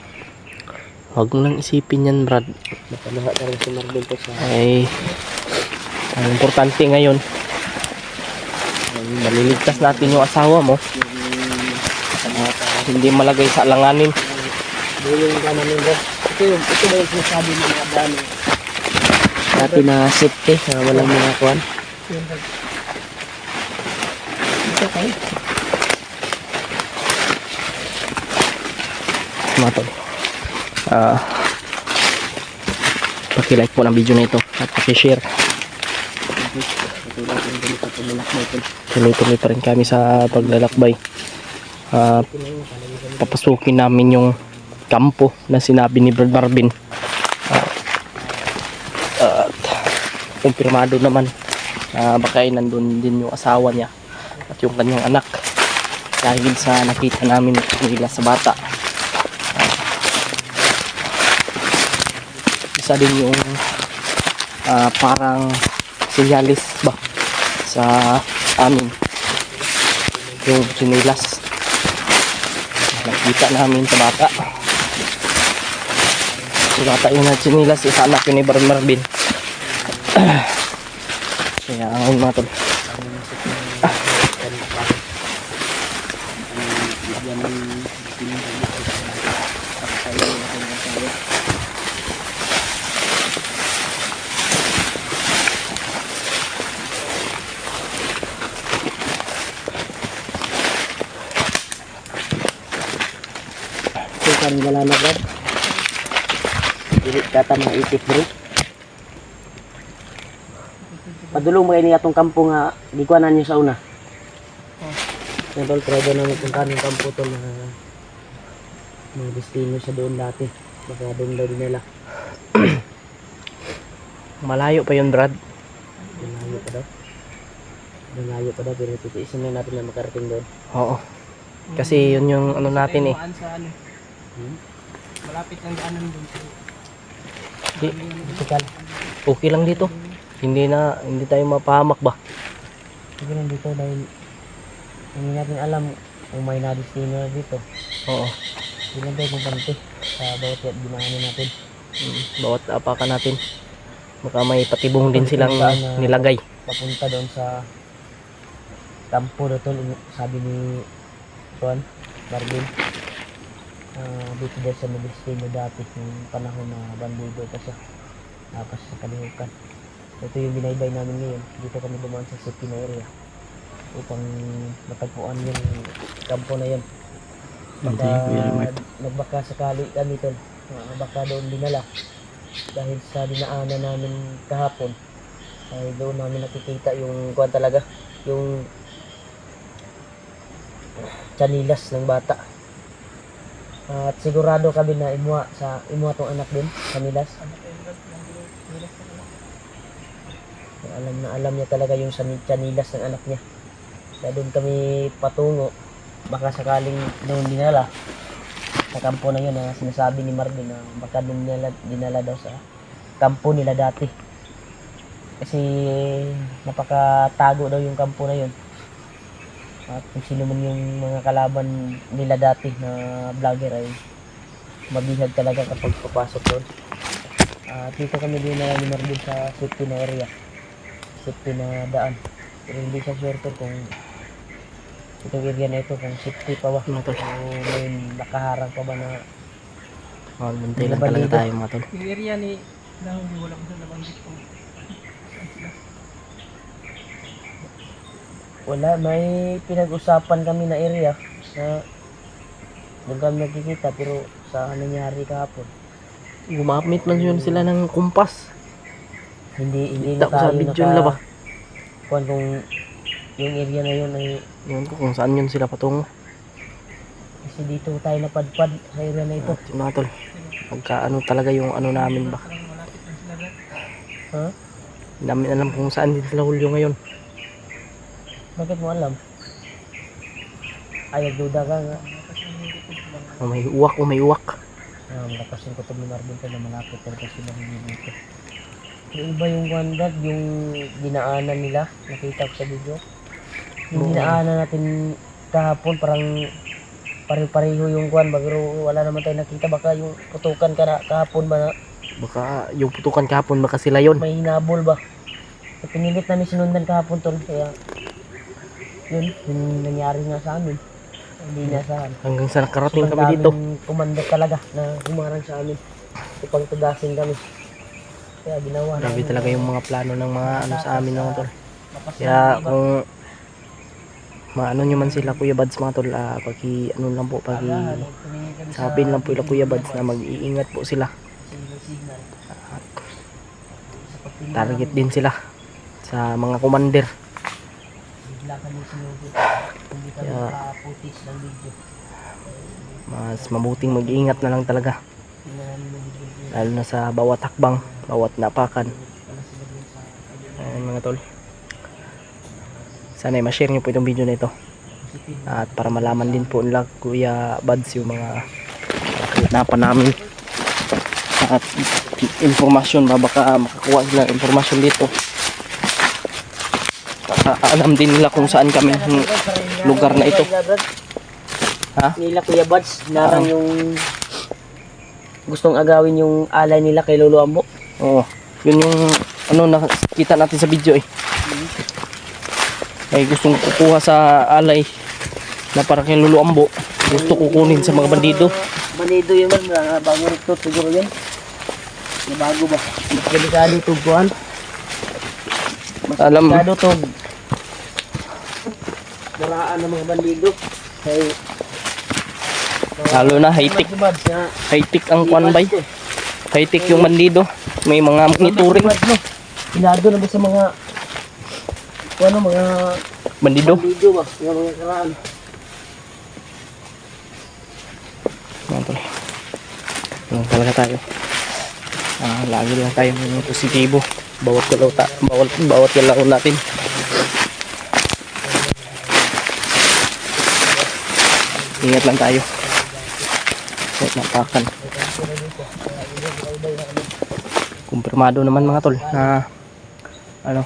A: Huwag mo nang isipin yan, Brad.
C: Napaluwa talaga si Marvin to sa
A: Ay, ang importante ngayon, ay maliligtas natin yung asawa mo. Hindi malagay sa alanganin.
C: dulo yung gana nila. Ito ba yung sinasabi ng mga dami? Dati na safety, na walang mga kuwan.
A: Ito kayo. Matol. Paki-like po ng video na ito at paki-share. Tuloy-tuloy pa rin kami sa paglalakbay. Papasukin namin yung kampo na sinabi ni Brad Marvin. At kumpirmado naman baka ay nandun din yung asawa niya at yung kanyang anak dahil sa nakita namin nila sa bata. Isa din yung parang sinyalis ba sa amin yung sinilas nakita namin sa bata. Si bata yun na sinilas, isa anak yun ni Brad Marvin. Kaya ang mga tol,
C: Kan wala na Brad. Dili kata mga isip bro. Padulong mo ini atong kampo nga gikuanan niyo sa una. Tol, try na magpunta ng kampo to na mga destino sa doon dati. Baka doon daw din nila.
A: malayo pa yun, Brad.
C: Malayo pa daw. Malayo pa daw pero titiisin na natin na makarating doon.
A: Oo, kasi yun yung ano natin eh.
B: Malapit lang daanan doon.
A: Okay lang dito. Hindi tayo mapahamak ba?
C: Sige lang dito dahil hindi natin alam kung may na-destino na dito.
A: Oo.
C: Hindi lang tayo kumpante sa bawat ginaanan natin.
A: Bawat apakan natin. Baka may patibong din silang nilagay.
C: Papunta doon sa kampo doon tol, sabi ni Juan Marvin. Dito dahil sa Medicine dati yung panahon na bandido pa siya tapos sa kalihukan. Ito yung binaybay namin ngayon. Dito kami dumaan sa city na area upang matagpuan yung kampo na yun. Baka nagbaka sakali kami tol, baka doon dinala dahil sa dinaanan namin kahapon ay doon namin nakikita yung kuwan talaga, yung chanilas ng bata. At sigurado kami na imuha tong anak din, chanilas. Alam niya talaga yung chanilas ng anak niya. Kaya doon kami patungo, baka sakaling doon dinala sa kampo na yun na sinasabi ni Marvin na baka doon dinala daw sa kampo nila dati. Kasi napakatago daw yung kampo na yun. At kung sino man yung mga kalaban nila dati na vlogger ay mabihag talaga kapag papasok doon. At dito kami dinala ni Marvin sa safety na area, safety na daan. Pero hindi siya sure kung itong area na ito kung safety pa ba,
A: Mga tol.
C: o may nakaharang pa ba na
A: Magbantay lang talaga tayo mga tol.
B: Yung area ni Dahon, wala ko sa nabanggit ko.
C: wala. May pinag-usapan kami na area na doon kami nagkikita, pero sa nangyari kahapon
A: Gumamit man yun sila ng kumpas.
C: hindi
A: Kita
C: na
A: ko sa
C: tayo
A: video nila ba?
C: kung yung area na yun ay
A: Yun ko kung saan yun sila patungo.
C: kasi dito tayo napadpad sa area na ito.
A: At yun mga tol, pagka ano talaga yung ano namin ba?
C: Ha?
A: Hindi namin alam kung saan din sila hulyo ngayon.
C: Bakit mo alam? Ay, nagduda ka nga.
A: May uwak o may uwak.
C: Lakas yung kutob ni Marvin ko na malapit talaga sila dito. Yung iba yung wandad, yung dinaanan nila, nakita ko sa video. Yung
A: Oo.
C: dinaanan natin kahapon, parang pare-pareho yung kwan, pero wala naman tayo nakita. Baka yung putukan ka na kahapon ba na
A: Baka yung putukan kahapon baka sila yun.
C: may hinabol ba. So, pinilit namin sinundan kahapon tol, kaya yun, yung nangyari nga sa amin. Hindi nasahan.
A: Hanggang sa nakarating
C: Sobrang
A: kami dito.
C: daming komando talaga na humarang sa amin. Upang tugasin kami. Kaya ginawa
A: Grabe
C: namin.
A: talaga yung mga plano ng mga ano sa amin mga tol.
C: Lapas
A: Kaya
C: ng iba.
A: kung maano nyo man sila Kuya Bads mga tol, paki ano lang po, paki
C: Tumingin kami sa
A: sabihin lang po ila Kuya Bads na mag-iingat po sila.
C: signal.
A: At
C: Sa pagtingin
A: target
C: namin,
A: din sila sa mga commander.
C: bigla kami sinugod. Hindi kami
A: Kaya-
C: nakaputis ng video.
A: Mas mabuting mag-iingat na lang talaga.
C: Tingnan namin ng video.
A: Lalo na sa bawat hakbang, bawat napakan.
C: Wala sila dun sa
A: Ayan mga tol. Sana ma-share nyo po itong video na ito. At para malaman din po nila Kuya Bads yung mga napan namin. At informasyon ba, baka makakuha sila ng informasyon dito. Baka alam din nila kung saan kami yung lugar na ito. Ha?
C: Nila Kuya Bads, narang yung gustong agawin yung alay nila kay Lolo Ambo.
A: Oo. Yun yung ano nakita natin sa video eh. May gustong kukuha sa alay na para kay Lolo Ambo. Gusto kukunin sa mga bandido.
C: Bandido yun man, mga bago rito siguro yan. Na bago ba? Delikado ito buwan.
A: Alam,
C: Delikado ito. Daraan ng mga bandido. Kay
A: lalo na high-tech. High-tech ang kwan bay. High-tech yung bandido. May mga monitoring.
C: Delikado na ba sa mga ano, mga
A: Bandido.
C: bandido ba? Mga karaan.
A: Mga tol. Lang talaga tayo. Lagi lang tayo positibo. Bawat kalauta, bawat kalao natin. Ingat lang tayo. Huwag napakan. Kumpirmado naman mga tol na ano,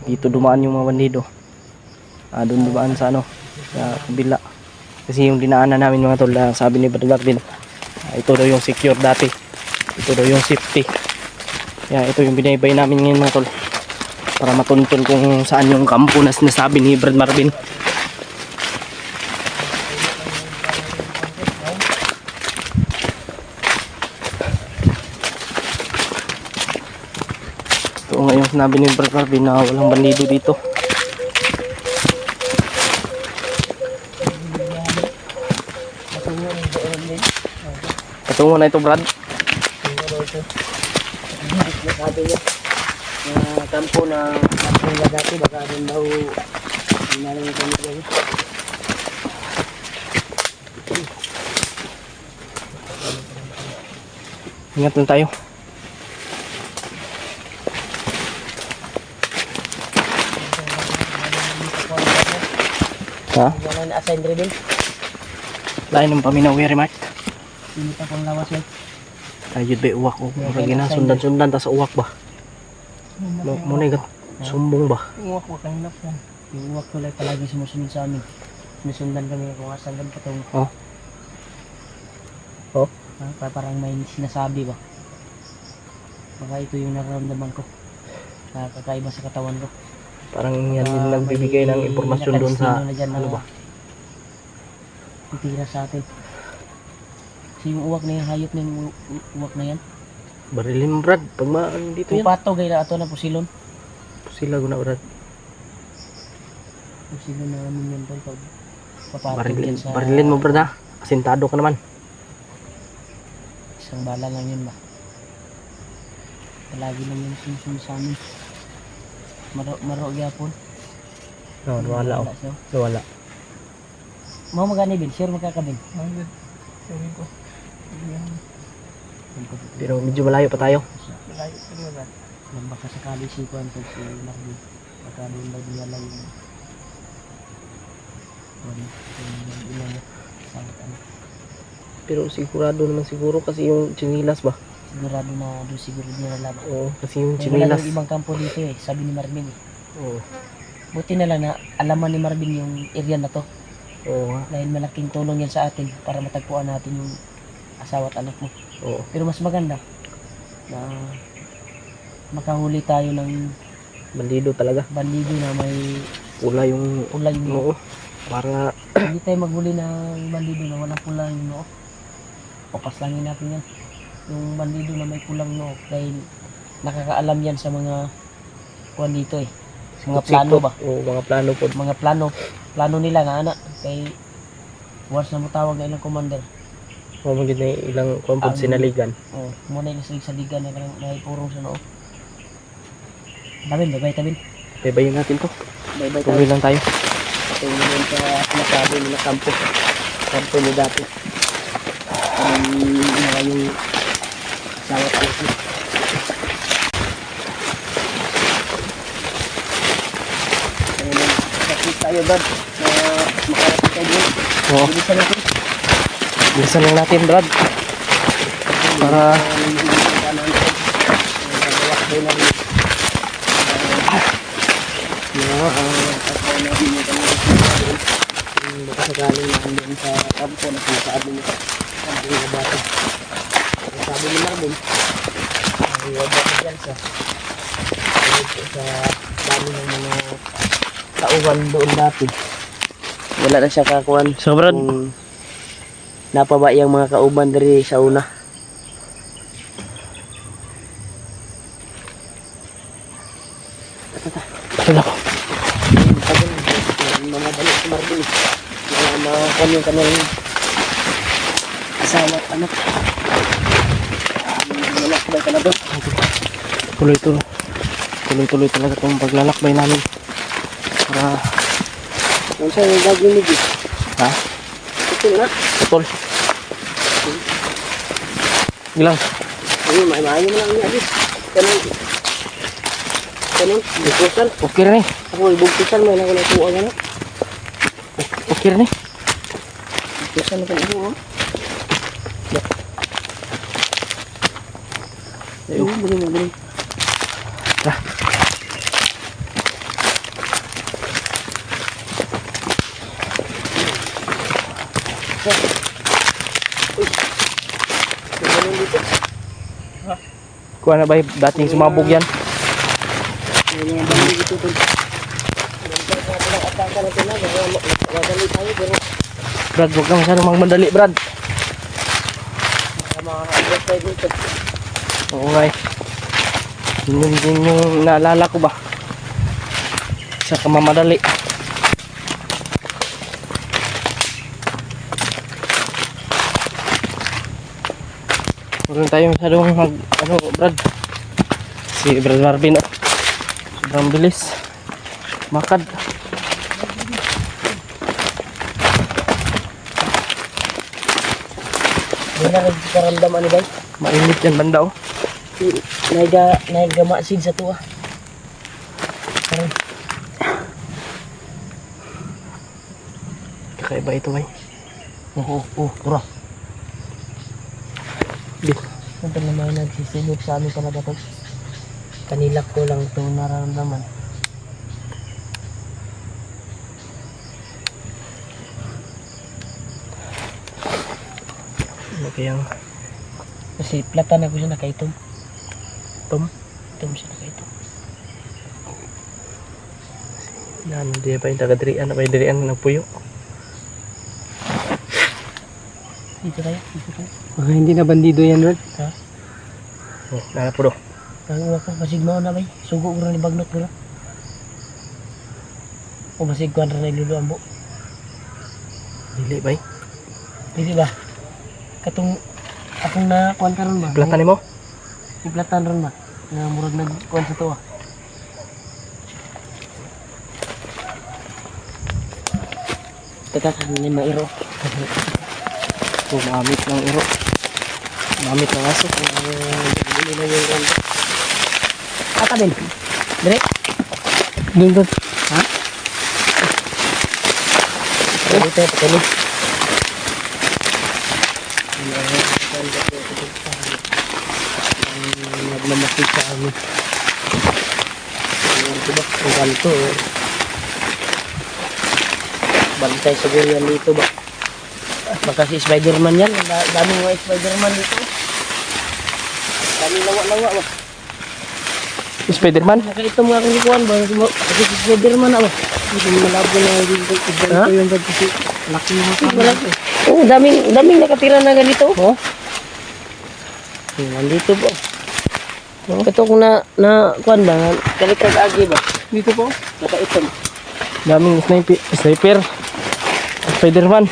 A: dito dumaan yung mga bandido. Doon dumaan sa ano, sa kabila. Kasi yung dinaanan namin mga tol, sabi ni Brother din, ito daw yung secure dati. Ito daw yung safety. Kaya ito yung binaybay namin ngayon mga tol. Para matuntun kung saan yung kampo na sinasabi ni Brad Marvin. Ito ngayon sinabi ni Brad Marvin na walang bandido dito.
C: Matungo
A: Patungo
C: ng doon din.
A: na ito Brad.
C: Matungo ito. Sabi niya. kampo na kampo dati, baka doon daw nalang yung pamilya niya.
A: Ingat lang tayo. Ha?
C: Wala na assign rin.
A: Lain ng paminaw very much.
C: Hindi pa pang lawas yun.
A: Ayun ba uwak ko. Murag na sundan-sundan tas uwak ba. Muna ikat sumbong ba.
C: Uwak ko kanina po. Yung uwak ko lang palagi sumusunod sa amin. Sinusundan kami kung asan kami patong.
A: Oh. Oh.
C: Parang may sinasabi ba. Baka ito yung nararamdaman ko. Nakakaiba sa katawan ko.
A: Parang yan din nagbibigay ng impormasyon doon sa ano ba.
C: Titira sa atin. Kasi yung uwak na yung hayop na yung uwak na yan.
A: Barilin mo Brad. Pag dito yan.
C: Pato gaya ato na pusilon.
A: Sila guna Brad.
C: Pusilon na namin yan doon pag papatog yan sa...
A: Barilin mo Brad ha. Asintado ka naman.
C: Isang bala lang yun ba. Palagi lang yun sumusunod sa amin. Maro gyapon.
A: No, wala oh.
C: siya.
A: Wala.
C: Mau magani bin, sure magkakabin.
B: Sabi ko.
A: Pero medyo malayo pa tayo.
B: Malayo pa rin ba?
C: Nang baka sakali si Kuan pag si Marvin. Baka doon daw niya lang yung yung ilan niya. Ano.
A: Pero sigurado naman siguro kasi yung chinilas ba.
C: Sigurado na doon siguro niya nalaman.
A: Oo, kasi yung
C: May wala
A: chinilas.
C: yung ibang kampo dito eh, sabi ni Marvin eh.
A: Oo.
C: Buti na lang na alaman ni Marvin yung area na to.
A: Oo nga.
C: Dahil malaking tulong yan sa atin para matagpuan natin yung asawa at anak mo.
A: Oo.
C: Pero mas maganda na makahuli tayo ng
A: Bandido talaga.
C: bandido na may
A: Pula yung
C: pula yung noo.
A: noo. Para
C: Hindi tayo maghuli ng bandido na walang pula yung noo. Papaslangin natin yan. Yung bandido na may pulang noo dahil nakakaalam yan sa mga kuwan dito eh. Mga plano ba?
A: Oo, mga plano po.
C: Mga plano nila na anak kay once na mo tawag na ilang commander.
A: Mamagid na ilang kumpod
C: Ang-
A: sinaligan.
C: Oh, muna yung sa ligan na karang naipurong sa noo. Tabin, bye-bye.
A: Baybayin natin to.
C: Bye-bye tayo.
A: Tuloy lang tayo.
C: Ito yun sa sinasabi nila kampo. Kampo ni dati. Yung sawat alisi. Ayun, sakit tayo Brad. Na makarating tayo dun.
A: Oo.
C: Bilisan natin.
A: Bilisan lang natin Brad. Para
C: baka sakaling nandun sa kampo na sinasabi nito ang mga bata. Ang sabi ni Marvin ang iwaba ko dyan sa dami ng mga tauhan doon dati. Wala na siya kakuhan
A: So Brad,
C: kung napaba yung mga kauban dari sa una.
A: wala ko.
C: Mga dali sa Marvin mga kanyang asawa at anak. Malakbay ka na doon.
A: Tuloy talaga itong paglalakbay namin. Para
C: Ano siya yung gagawin ni
A: ha?
C: Ito na.
A: Putol. Ilang?
C: Ayun, maayo mo lang niya Agis. Kanon, bugtusan.
A: Okay rin eh.
C: Ako ibugtusan mo lang ako natuwa gano'n.
A: Okay rin eh.
C: Bugtusan na ako oh. Ayun, buling.
A: Ah. Kuha na ba yung dating sumabog yan?
C: Ayun yung balik ito doon. Ataka natin na, madali tayo pero
A: Brad, huwag ka masyadong magmadali Brad.
C: mga habot tayo dito.
A: Oo nga eh. Yun yung naalala ko ba? Sa kamamadali. Huwag lang tayo masyadong Brad. Si Brad Marvin oh. Sobrang bilis. Makad.
C: Hindi na nagkaramdaman ni guys.
A: Mainit yan banda oh.
C: Naiga masid sa tuwa. Karon.
A: Kakaiba ito bay.
C: Tara.
A: Di.
C: Ito naman nagsisilip sa amin talaga to. Kanila ko lang ito nararamdaman.
A: Ano kayang
C: Kasi platan ako siya nakaitom.
A: tom?
C: Itom siya nakaitom.
A: Yan, di ba yung taga-dirian na ba yung dirian na puyo?
C: Dito tayo.
A: Hindi na bandido yan, Rod.
C: Ha?
A: Oh, nana po do.
C: Ang uwa ko, basig mo na bay. Sugo ko rin ni bagnot ko na. O basig ko na ilulu ambo.
A: Dili bay.
C: Dili ba? Katong akong na kuan karon ba?
A: Platan mo?
C: Iplatan ron ba? Na murag nagkuan sa tuwa. Teka, ni mairo.
A: Mamit ng iro. Mamit ng aso.
C: Hindi na yung ganda. Ata din. Dire.
A: Doon doon.
C: Ha? Dito, patali. Nagmamasig sa amin. Ayan ko ba? Ang ganito eh. Bantay siguro yan dito ba? Baka si Spider-Man yan. Daming mga Spider-Man dito. Daming lawa-lawa ba?
A: Spider-Man?
C: Nakaitom nga akong ikuan ba? Kasi si Spider-Man na ba? Hindi mo malabo na dito. Ha? Yung kasi laki mo ka. Oo, daming nakatira na ganito. Oh? Nandito po. Oh? Ito kung na kuan ba? Kalikag agi ba?
A: Dito po.
C: Nakaitom.
A: Daming sniper. Spider-Man.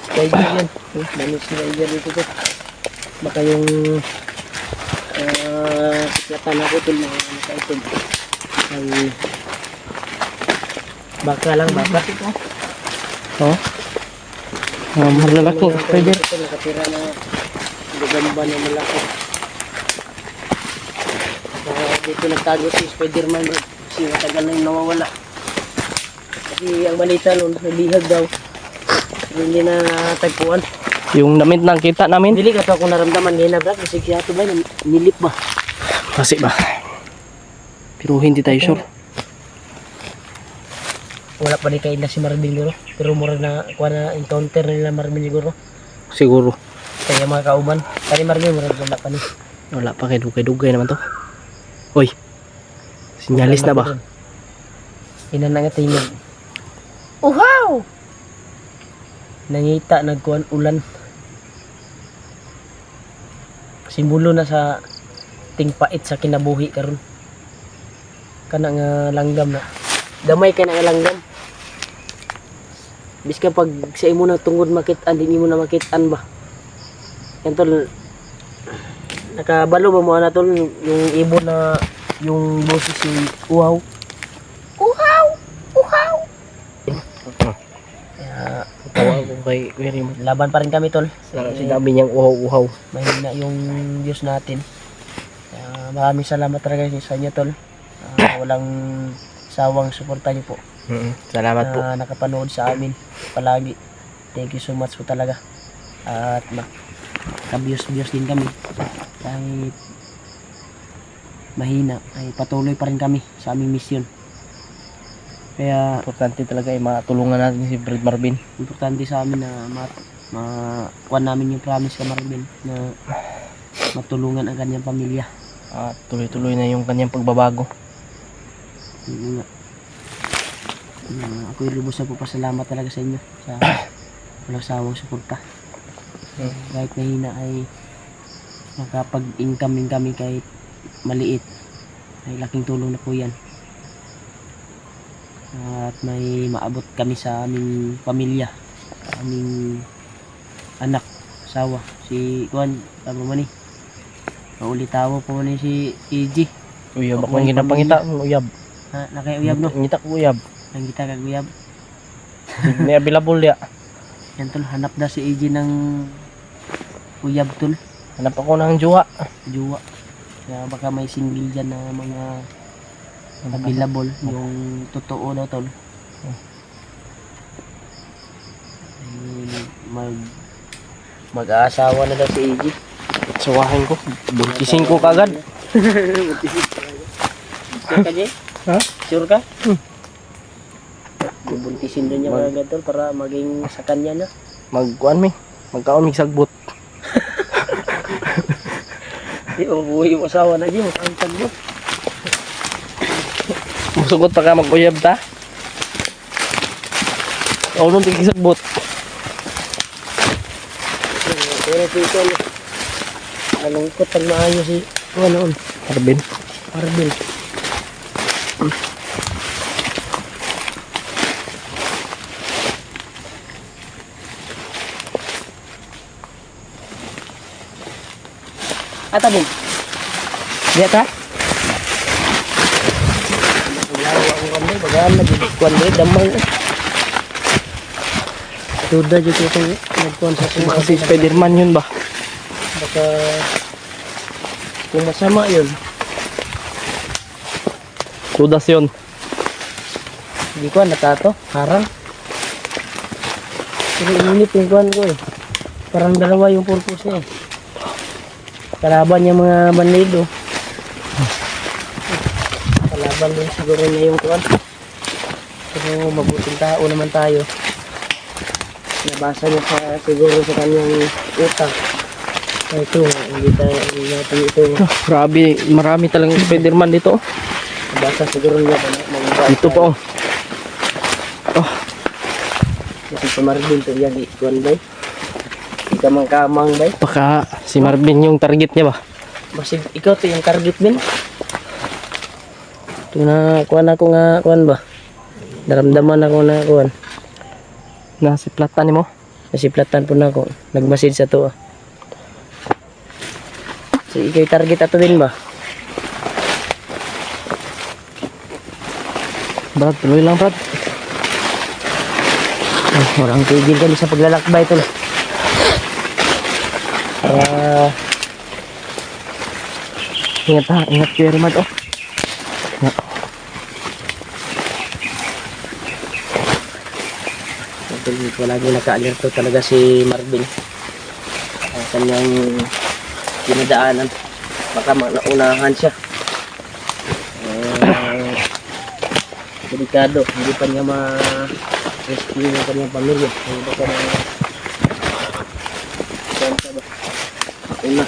C: Spider yan. Daming Spider dito po. Baka yung siklatan ako ito na nakaitom. Ang baka lang, baka.
A: Oh. Malalaki. Spider.
C: Ito nakatira na gagamba na malaki. Dito nagtago si Spider-Man bro. Kasi matagal na yung nawawala. Kasi ang balita nun, nabihag daw. Hindi na tagpuan.
A: Yung damit na kita namin.
C: Dili ka to akong naramdaman ngayon na bro. Kasi siya ito ba, nilip ba?
A: Kasi ba? Pero hindi tayo sure.
C: Wala pa di kayo na si Marvin siguro. Pero mura na, kuha na encounter nila Marvin siguro.
A: Siguro.
C: Kaya mga kauman. Kaya Marvin, mura wala pa ni.
A: Wala pa kay dugay-dugay naman to. Hoy. Sinyalis na ba?
C: Ina na nga tingin. Uhaw! Nangita, nagkuhan ulan. Simbolo na sa tingpait sa kinabuhi karon. Kana nga langgam na. Gamay ka na nga langgam. Biska pag sa imo na tungod makitaan, di mo na makitaan ba? Yan tol, nakabalo ba mo na tol, yung ibon na, yung boses si uhaw. Uhaw! Uhaw! Kaya,
A: Tawa ko kay very much.
C: laban pa rin kami tol.
A: Si dami niyang uhaw-uhaw.
C: Mahina yung Diyos natin. Maraming salamat talaga sa inyo tol. Walang sawang suporta niyo po.
A: Salamat po.
C: Na nakapanood sa amin palagi. Thank you so much po talaga. At kabiyos-biyos din kami. Kahit mahina ay patuloy pa rin kami sa aming misyon. Kaya
A: Importante talaga ay matulungan natin si Brad Marvin.
C: importante sa amin na makuha namin yung promise ka Marvin na matulungan ang kanyang pamilya.
A: At tuloy-tuloy na yung kanyang pagbabago.
C: Yun nga. Ako'y lubos na po pasalamat talaga sa inyo sa walang sawang suporta. Kahit mahina ay nakapag-income kami kahit maliit ay laking tulong na po yan. At may maabot kami sa aming pamilya, sa aming anak, asawa, si Juan, tama man eh. Maulitawa po man si EG.
A: Uyab ako ang ginapangita. Uyab.
C: Ha, nakayuyab no.
A: Ngita ko uyab.
C: Ang kita kaguyab.
A: May available ya.
C: Yan tol, hanap na si AJ ng uyab tol.
A: Hanap ako ng juwa.
C: Juwa. Kaya baka may single dyan na mga available. Yung totoo na tol. Mag-aasawa na daw si AJ.
A: Sawahin ko. Buntisin ko kagad.
C: Sure ka, Jay?
A: Ha?
C: Sure ka? Bubuntisin din niya kagad tol para maging sa kanya na.
A: Magkuan mi. Magkaon mi sagbot.
C: Di, mabuhay yung asawa na Jay. Makantag mo.
A: Musugot pa ka maguyab ta. O nung tigisagbot.
C: Pero ito, nalungkot pag maayo si ano,
A: Arvin.
C: Arbil. Atabin.
A: Diya ta?
C: Lawa ang kami, bagaan na dito. Kuan mo, damay. Duda dito ito. Nagkuhan sa
A: Baka si Spider-Man yun ba?
C: Baka kung masama yun,
A: Tudas yun.
C: hindi ko natato, harang. Pero init yung kuhan ko eh. Parang dalawa yung purpose niya eh. Kalaban niya mga bandido. Kalaban din siguro niya yung kuhan. Pero mabuting tao naman tayo. Nabasa niya siguro sa kanyang utak. Ito, hindi tayo natin ito.
A: Grabe, marami talagang Spider-Man dito.
C: Nabasa siguro niya
A: Dito po. Oh,
C: Kasi pumarbil to yan, kuhan ba? Hindi ka mang kamang ba?
A: baka si Marvin yung target niya ba?
C: Basig ikaw to yung target din. Ito na kuhan ako nga kuhan ba? Naramdaman ako na kuhan.
A: Nasiplatan mo?
C: Nasiplatan po na ako. Nagmasid sa to ah. So ikaw yung target ato din ba?
A: Brad, tuloy lang Brad.
C: Ay, walang tigil kami sa paglalakbay ito.
A: Ingat ha, ingat kayo Rimad oh.
C: Palagi naka-alerto talaga si Marvin. Ang kanyang dinadaanan. Baka naunahan siya. Delikado. Hindi pa niya ma-rescue yung kanyang pamilya. Hindi pa siya saan ba? Una.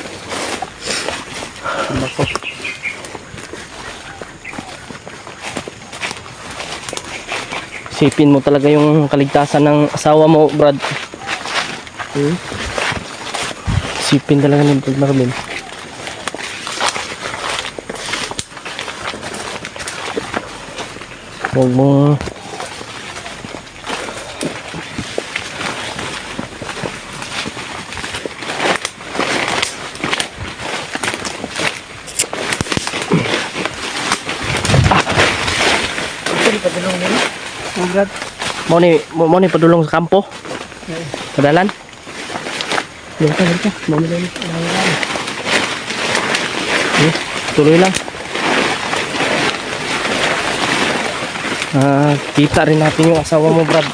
A: Nako. Isipin mo talaga yung kaligtasan ng asawa mo, Brad. Isipin talaga ni Brad Marvin. Huwag mo mo ni padulong sa kampo. Padalan.
C: Dito.
A: Tuloy lang. Kita rin natin yung asawa mo, Brad.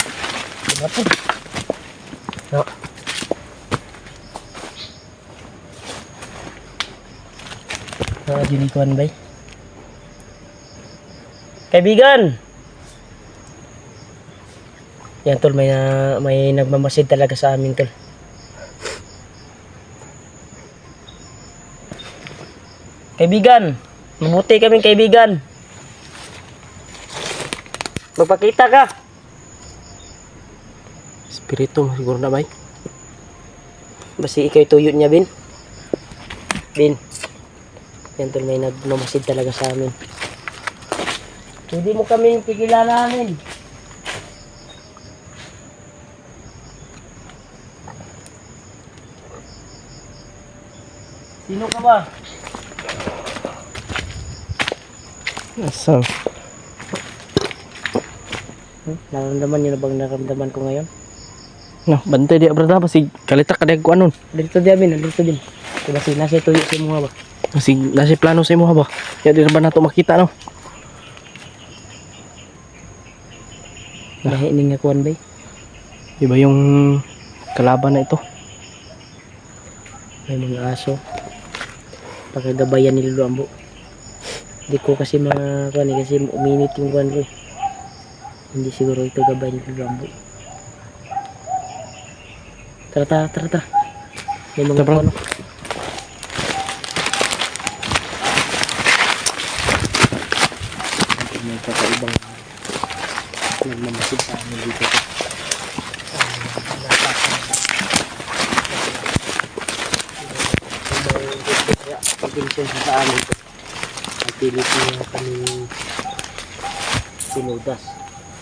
C: Junikuan bay. Kaibigan. Yan tol, may nagmamasid talaga sa amin tol. Kaibigan, mabuti kaming kaibigan. Magpakita ka.
A: Espiritu siguro na bay.
C: Basta ikaw tuyo niya, Bin. Bin. Yan tol, may nagmamasid talaga sa amin. Hindi mo kami pigilalanin. Sino ka ba?
A: Asa?
C: Nararamdaman niyo na bang nararamdaman ko ngayon?
A: No, bantay di brada basig kalitak kadag ko anon.
C: Dito di amin, dito din. Diba si nasa tuyo sa mga ba?
A: Basig nasi plano sa imo ba? Ya di na ba nato makita no?
C: Lahi ning kuan bay.
A: Iba yung kalaban na ito.
C: May mga aso. Pagkagabayan ni Lolo Ambo. Hindi ko kasi kuan kasi uminit yung kuan ko. Hindi siguro ito gabay ni Lolo Ambo. Tara. May mga
A: Tara, bro.
C: kuan. May kakaibang nagmamasid sa amin dito. Attention sa amin ito. Ay pilit niya kami sinudas.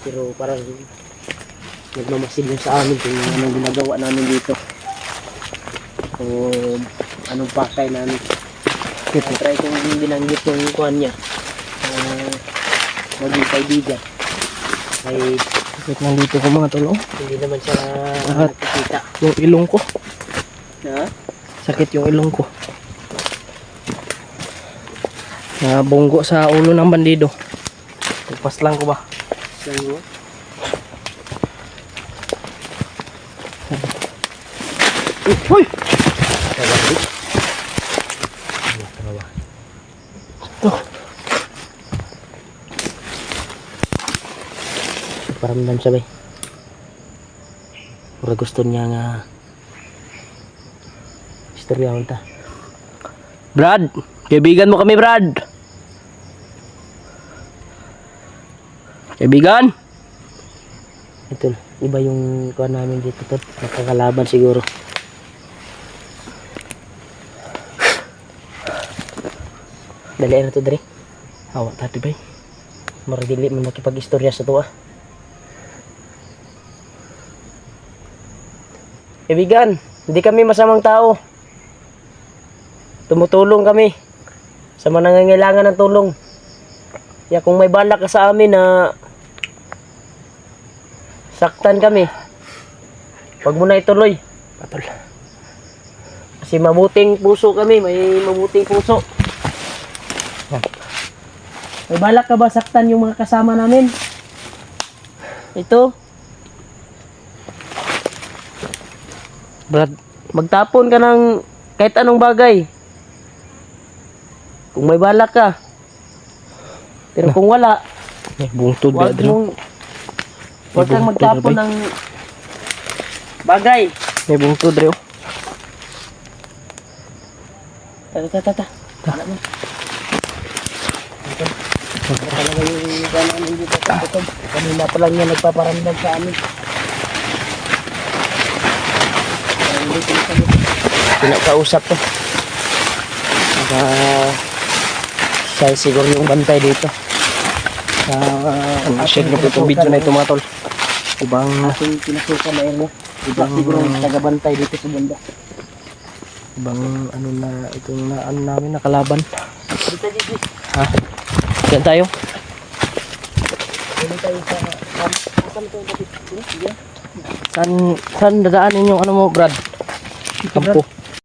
C: Pero parang nagmamasid yun sa amin kung anong ginagawa namin dito. O anong pakay namin. Try kong binanggit yung kuhan niya. Maging kaibigan. Ay
A: Wait lang dito ko mga tol. Oh.
C: hindi naman siya
A: Lahat.
C: nakikita.
A: Yung ilong ko.
C: Ha?
A: Sakit yung ilong ko. Nabunggo sa ulo ng bandido. Tagpas lang ko ba?
C: Sango?
A: Uy!
C: Kagabit?
A: Ito.
C: Paramdam siya ba? Pura gusto niya nga istoryahon ta.
A: Brad! Kaibigan mo kami, Brad! Kaibigan!
C: Ito, iba yung kuha namin dito to. Nakakalaban siguro. Dali na to, Dre.
A: Awak tadi bay.
C: Maradili mo makipag-istorya sa to, ah. Kaibigan, hindi kami masamang tao. Tumutulong kami sa mga nangangailangan ng tulong. Kaya kung may balak ka sa amin na saktan kami, wag mo na ituloy.
A: Patol.
C: Kasi mabuting puso kami, may mabuting puso. May balak ka ba saktan yung mga kasama namin? Ito,
A: Brad,
C: magtapon ka ng kahit anong bagay. Kung may balak ka. Pero kung wala,
A: may bungtod ba
C: wag
A: dito?
C: wag kang magtapon ng bagay.
A: May bungtod rin.
C: Tata. Wala mo. Ito. Ito talaga yung gano'n dito sa butog. Kanina pa lang niya nagpaparamdam sa amin. Pinakausap to. Siya siguro yung bantay dito.
A: Share nyo po itong video na ito mga tol. Ibang
C: Ating pinasukan na area. Iba siguro yung tagabantay dito sa banda.
A: ano na itong na ano namin nakalaban.
C: Dito dito.
A: Ha? Diyan tayo.
C: Dito tayo sa saan to dito? Sige.
A: Saan dadaanin yung ano mo, Brad? Kampo.